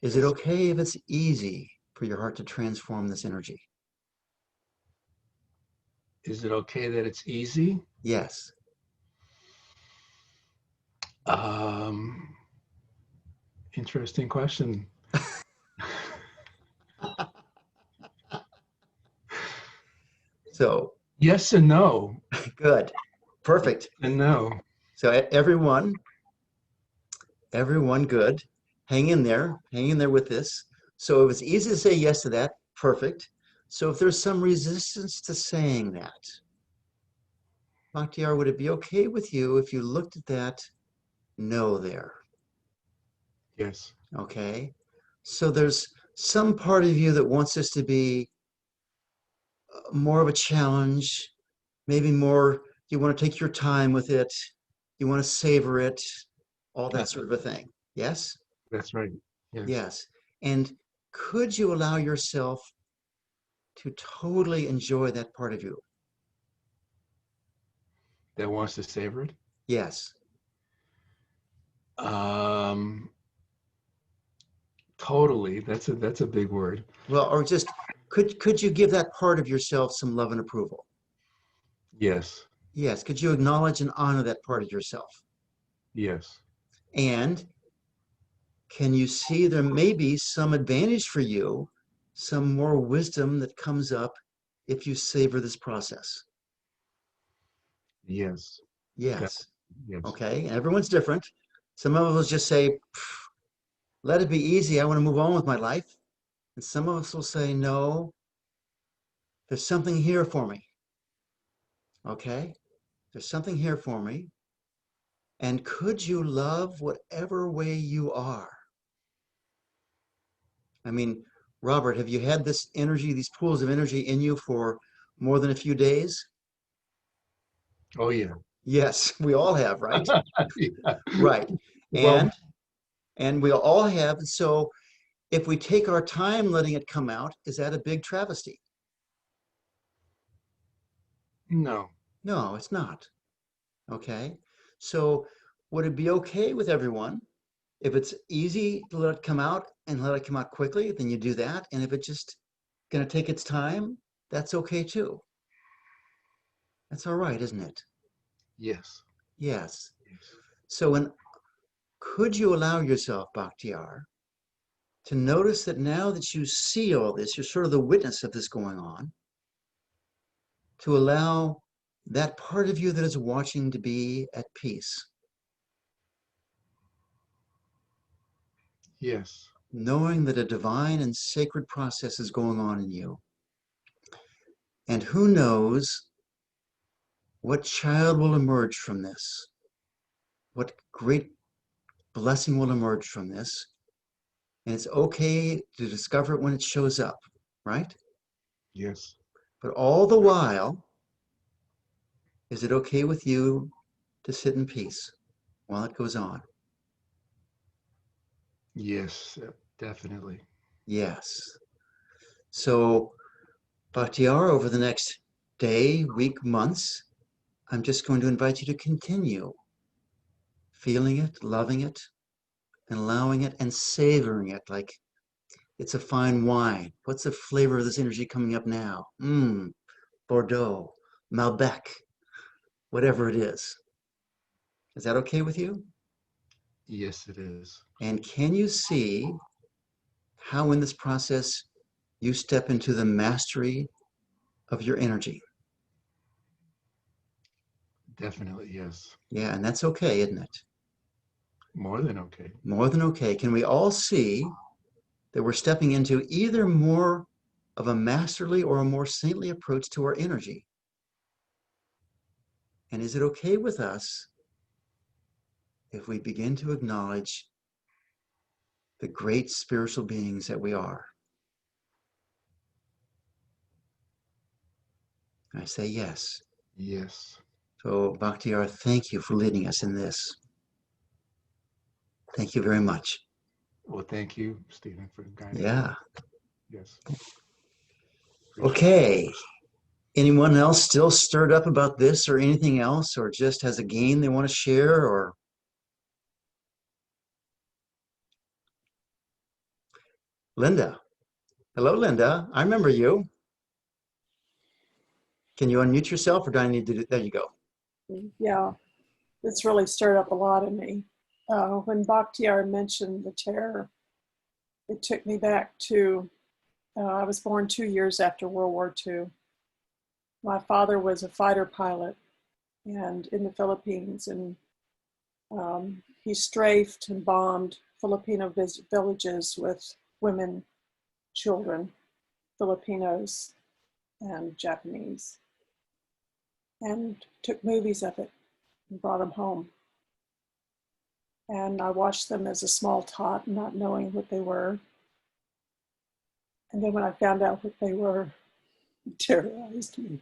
Is it Yes. okay if it's easy for your heart to transform this energy? Is it okay that it's easy? Yes. Um, Interesting question. So Yes and no. good. Perfect. And no. So everyone good. Hang in there with this. So if it's easy to say yes to that, perfect. So if there's some resistance to saying that, Bakhtiar, would it be okay with you if you looked at that no there? Yes. Okay. So there's some part of you that wants this to be more of a challenge, maybe more, you want to take your time with it. You want to savor it, all that That's sort of a thing. Yes? that's right. Yes. Yes. And could you allow yourself to totally enjoy that part of you? That wants to savor it. Yes. Um, totally. That's a big word. Well, or just could you give that part of yourself some love and approval? Yes. Yes. Could you acknowledge and honor that part of yourself? Yes. And can you see there may be some advantage for you, some more wisdom that comes up if you savor this process? Yes. Definitely. Yes. Yes. Okay. And everyone's different. Some of us just say, let it be easy. I want to move on with my life. And some of us will say, no, there's something here for me. Okay. There's something here for me. And could you love whatever way you are? I mean, Robert, have you had this energy, these pools of energy in you for more than a few days? Oh yeah. Yes, we all have, right? Yeah. Right. Well, And we all have. So if we take our time letting it come out, is that a big travesty? no. No, it's not. Okay. So would it be okay with everyone if it's easy to let it come out and let it come out quickly, then you do that. And if it's just going to take its time, that's okay too. That's all right, isn't it? Yes. Yes. Yes. So when could you allow yourself, Bakhtiar, to notice that now that you see all this, you're sort of the witness of this going on, to allow that part of you that is watching to be at peace, Yes. knowing that a divine and sacred process is going on in you. And who knows what child will emerge from this? What great blessing will emerge from this? And it's okay to discover it when it shows up, right? Yes. But all the while, is it okay with you to sit in peace while it goes on? Yes. Definitely. Yes. So, Bakhtiar, over the next day, week, months, I'm just going to invite you to continue feeling it, loving it, and allowing it and savoring it like it's a fine wine. What's the flavor of this energy coming up now? Bordeaux, Malbec, whatever it is. Is that okay with you? Yes, it is. And can you see how in this process you step into the mastery of your energy? Definitely. Yes. Yeah, and that's okay, isn't it? More than okay. More than okay. Can we all see that we're stepping into either more of a masterly or a more saintly approach to our energy? And is it okay with us if we begin to acknowledge the great spiritual beings that we are? I say yes. Yes. So, Bhaktiar, thank you for leading us in this. Thank you very much. Well, thank you, Stephen, for guiding me. Yeah. Yes. Appreciate it. Okay. Anyone else still stirred up about this or anything else, or just has a game they want to share? Or Linda. Hello, Linda. I remember you. Can you unmute yourself or do I need to do, there you go. Yeah, it's really stirred up a lot in me. When Bakhtiar mentioned the terror, it took me back to, I was born 2 years after World War II. My father was a fighter pilot and in the Philippines, and he strafed and bombed Filipino villages with women, children, Filipinos, and Japanese, and took movies of it and brought them home. And I watched them as a small tot, not knowing what they were. And then when I found out what they were, it terrorized me.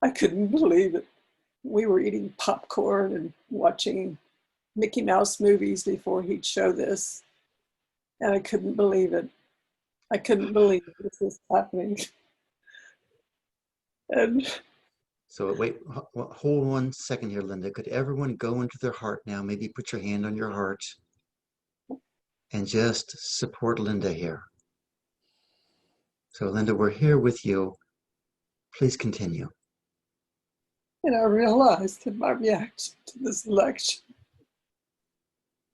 I couldn't believe it. we were eating popcorn and watching Mickey Mouse movies before he'd show this. And I couldn't believe it. I couldn't believe this was happening. And So wait, hold 1 second here, Linda. Could everyone go into their heart now? Maybe put your hand on your heart and just support Linda here. So Linda, we're here with you. Please continue. and I realized that my reaction to this election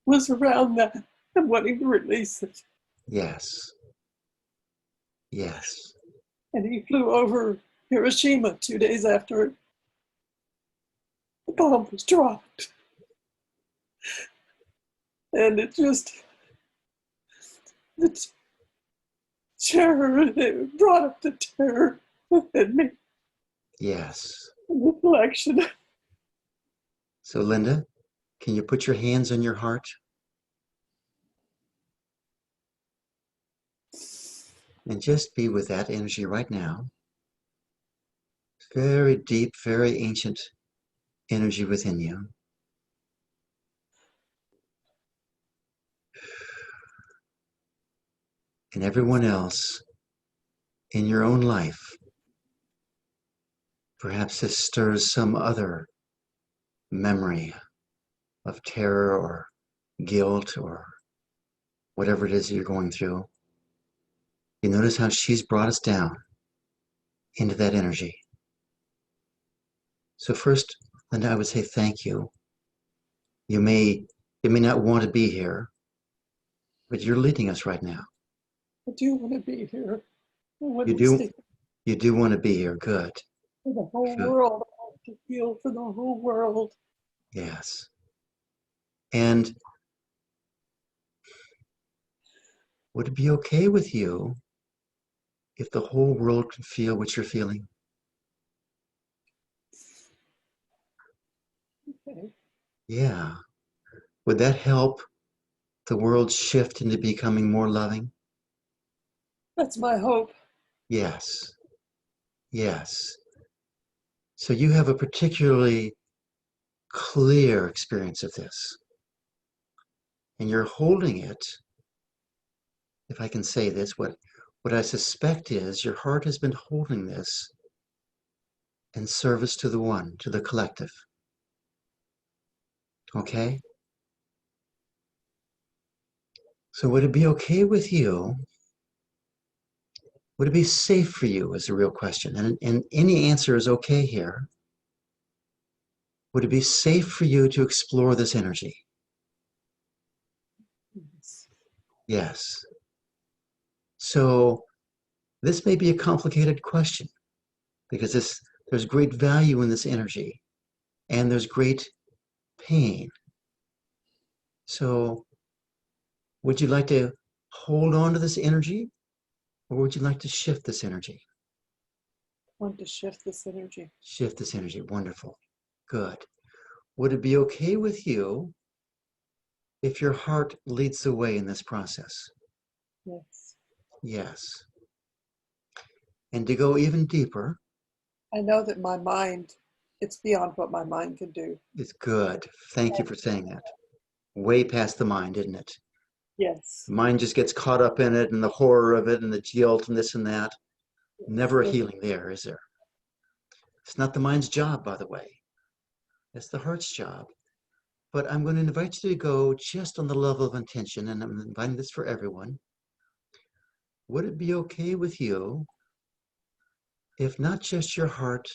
was around that and wanting to release it. Yes. Yes. And he flew over Hiroshima 2 days after the bomb was dropped. And it just, the terror, it brought up the terror within me Yes. in this election. So Linda, can you put your hands on your heart? And just be with that energy right now. Very deep, very ancient energy within you. And everyone else in your own life, perhaps this stirs some other memory of terror or guilt or whatever it is you're going through. You notice how she's brought us down into that energy. So first, Linda, I would say thank you. You may not want to be here, but you're leading us right now. I do want to be here. I want You to do, stay you do want to be here. Good. for the whole Good. world. I want to heal for the whole world. Yes. And would it be okay with you if the whole world could feel what you're feeling? Okay. Yeah. Would that help the world shift into becoming more loving? That's my hope. Yes. Yes. So you have a particularly clear experience of this. And you're holding it, if I can say this, what I suspect is your heart has been holding this in service to the one, to the collective. Okay? So would it be okay with you? Would it be safe for you is the real question. And any answer is okay here. Would it be safe for you to explore this energy? Yes. Yes. So this may be a complicated question because there's great value in this energy and there's great pain. So would you like to hold on to this energy or would you like to shift this energy? I want to shift this energy. Shift this energy. Wonderful. Good. Would it be okay with you if your heart leads the way in this process? Yes. Yes. And to go even deeper, I know that my mind, it's beyond what my mind can do. it's good. Thank you for saying that. Way past the mind, isn't it? Yes. The mind just gets caught up in it and the horror of it and the guilt and this and that. Never a healing there, is there? It's not the mind's job, by the way. It's the heart's job. But I'm going to invite you to go just on the level of intention, and I'm inviting this for everyone. Would it be okay with you if not just your heart,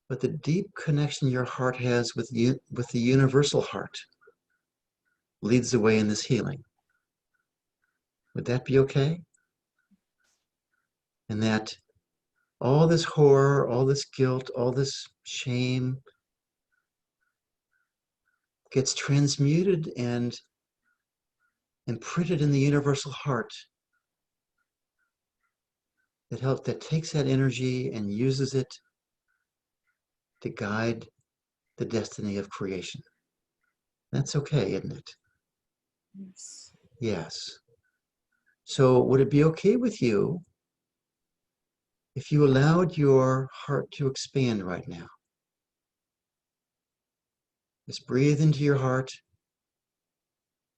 but the deep connection your heart has with you, with the universal heart, leads the way in this healing? Would that be okay? And that all this horror, all this guilt, all this shame gets transmuted and imprinted in the universal heart that takes that energy and uses it to guide the destiny of creation. That's okay, isn't it? Yes. Yes. So would it be okay with you if you allowed your heart to expand right now? Just breathe into your heart.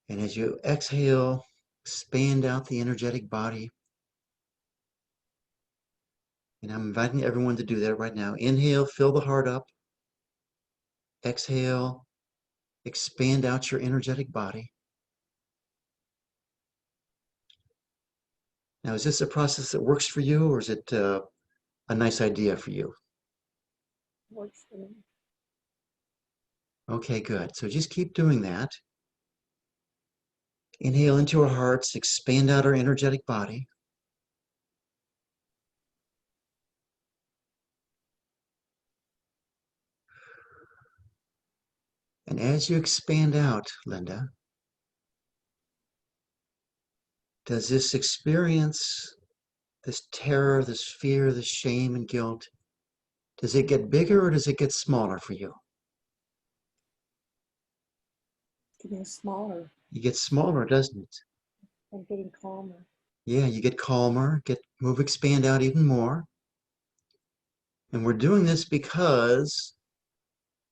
And as you exhale, expand out the energetic body. And I'm inviting everyone to do that right now. Inhale, fill the heart up. Exhale, expand out your energetic body. Now, is this a process that works for you, or is it a nice idea for you? Works for me. Okay, good. So just keep doing that. Inhale into our hearts, expand out our energetic body. And as you expand out, Linda, does this experience, this terror, this fear, this shame and guilt, does it get bigger or does it get smaller for you? Getting smaller. You get smaller, doesn't it? I'm getting calmer. Yeah, you get calmer, expand out even more. And we're doing this because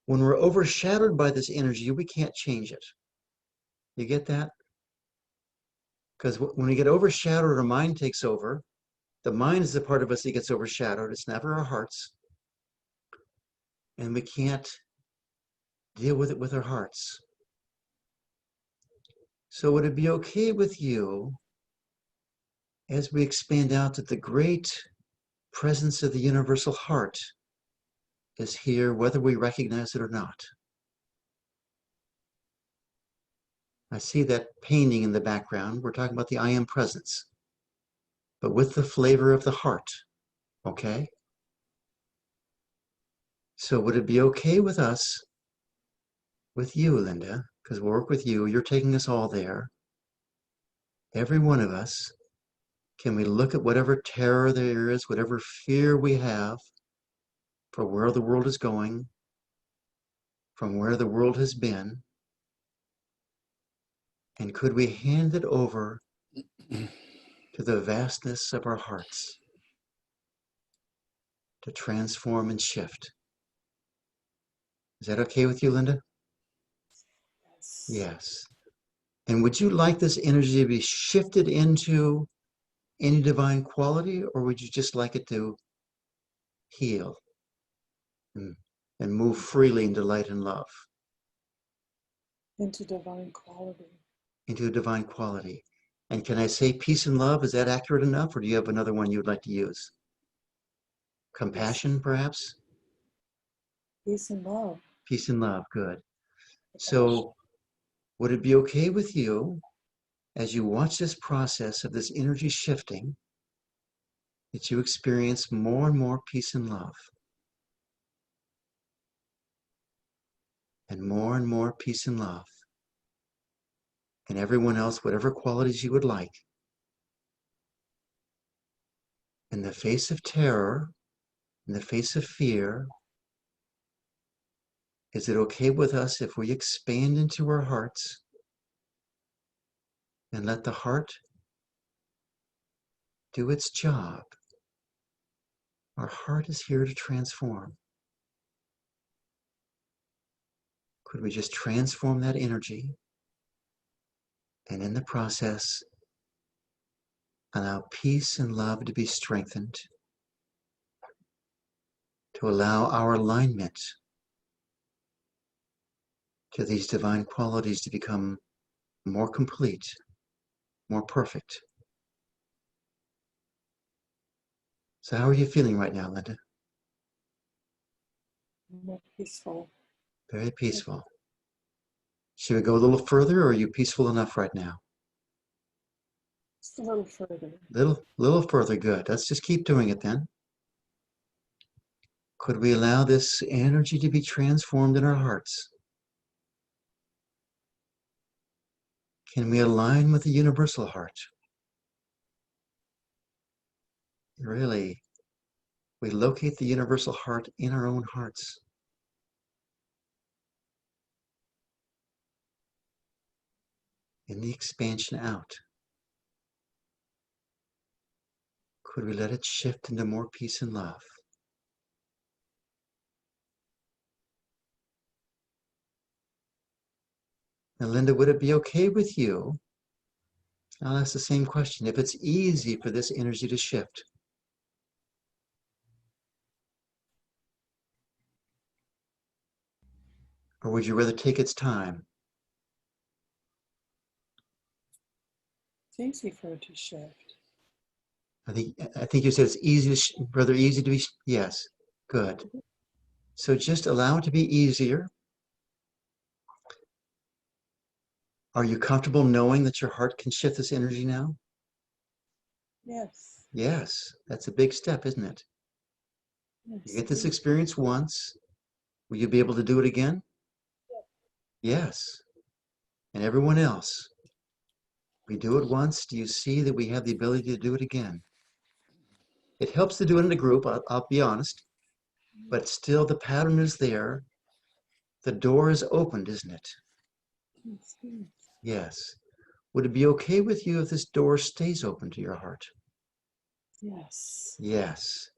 when we're overshadowed by this energy, we can't change it. You get that? Because when we get overshadowed, our mind takes over. The mind is the part of us that gets overshadowed. It's never our hearts. And we can't deal with it with our hearts. So would it be okay with you as we expand out that the great presence of the universal heart is here, whether we recognize it or not? I see that painting in the background. We're talking about the I am presence, but with the flavor of the heart, okay? So would it be okay with us, with you, Linda, because we'll work with you, you're taking us all there, every one of us, can we look at whatever terror there is, whatever fear we have for where the world is going, from where the world has been, and could we hand it over to the vastness of our hearts to transform and shift? Is that okay with you, Linda? Yes. Yes. And would you like this energy to be shifted into any divine quality, or would you just like it to heal and move freely into light and love? Into divine quality. Into a divine quality. And can I say peace and love? Is that accurate enough, or do you have another one you would like to use? Compassion, perhaps? Peace and love. Peace and love, good. So would it be okay with you, as you watch this process of this energy shifting, that you experience more and more peace and love? And more peace and love. And everyone else, whatever qualities you would like. In the face of terror, in the face of fear, is it okay with us if we expand into our hearts and let the heart do its job? Our heart is here to transform. Could we just transform that energy and in the process allow peace and love to be strengthened, to allow our alignment to these divine qualities to become more complete, more perfect? So how are you feeling right now, Linda? More peaceful. Very peaceful. Should we go a little further, or are you peaceful enough right now? Just a little further. Little further, good. Let's just keep doing it then. Could we allow this energy to be transformed in our hearts? Can we align with the universal heart? Really, we locate the universal heart in our own hearts. In the expansion out, could we let it shift into more peace and love? Now, Linda, would it be okay with you? I'll ask the same question. If it's easy for this energy to shift, or would you rather take its time? It's easy for it to shift. I think you said it's easy to rather easy to be. Yes, good. So just allow it to be easier. Are you comfortable knowing that your heart can shift this energy now? Yes. Yes, that's a big step, isn't it? Yes. You get this experience once. Will you be able to do it again? Yes. And everyone else, we do it once. Do you see that we have the ability to do it again? It helps to do it in a group, I'll be honest, but still the pattern is there. The door is opened, isn't it? Yes. Yes. Would it be okay with you if this door stays open to your heart? Yes. Yes.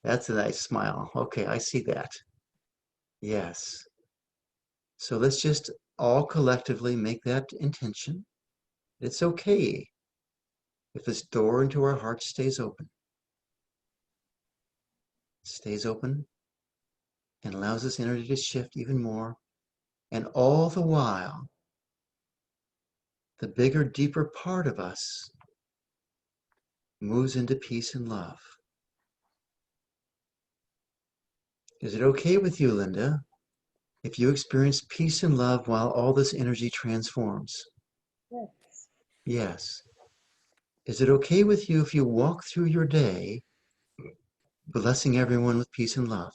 That's a nice smile. Okay, I see that. Yes. So let's just all collectively make that intention. It's okay if this door into our heart stays open. Stays open and allows this energy to shift even more. And all the while, the bigger, deeper part of us moves into peace and love. Is it okay with you, Linda, if you experience peace and love while all this energy transforms? Yes. Yes. Is it okay with you if you walk through your day blessing everyone with peace and love?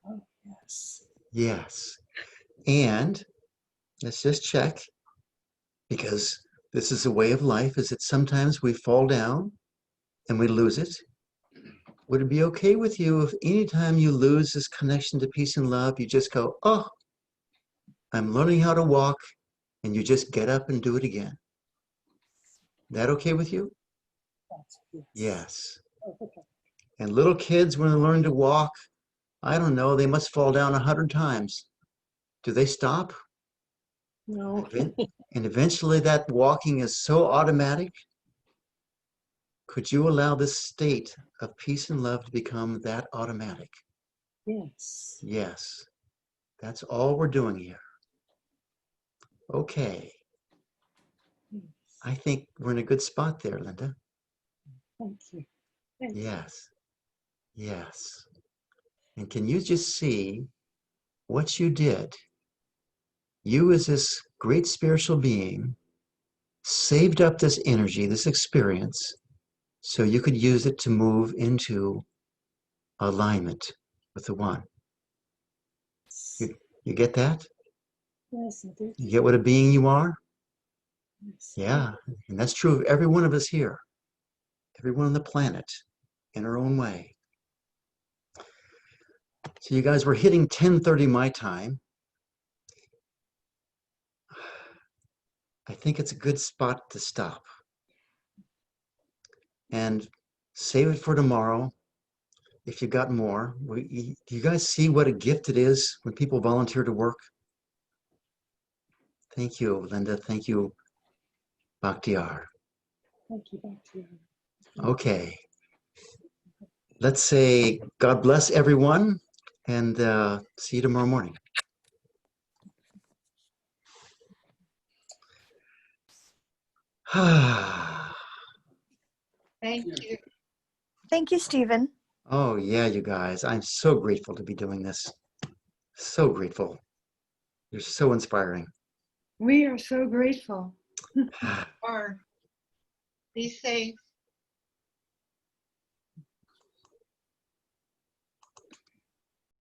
Oh, yes. Yes. And let's just check, because this is a way of life, is that sometimes we fall down and we lose it. Would it be okay with you if anytime you lose this connection to peace and love, you just go, oh, I'm learning how to walk, and you just get up and do it again? That okay with you? Yes. Yes. Oh, okay. And little kids, when they learn to walk, I don't know, they must fall down 100 times. Do they stop? No. And eventually that walking is so automatic. Could you allow this state of peace and love to become that automatic? Yes. Yes. That's all we're doing here. Okay. Yes. I think we're in a good spot there, Linda. Thank you. Thank you. Yes. Yes. And can you just see what you did? You, as this great spiritual being, saved up this energy, this experience, so you could use it to move into alignment with the One. You get that? Yes, I do. You get what a being you are? Yes. Yeah. And that's true of every one of us here, everyone on the planet, in our own way. So you guys were hitting 10:30 my time. I think it's a good spot to stop and save it for tomorrow if you got more. Do you guys see what a gift it is when people volunteer to work? Thank you, Linda. Thank you, Bakhtiar. Thank you. Back to you. Okay. Let's say God bless everyone, and see you tomorrow morning. Thank you. Thank you, Stephen. Oh, yeah, you guys. I'm so grateful to be doing this. So grateful. You're so inspiring. We are so grateful. Or be safe.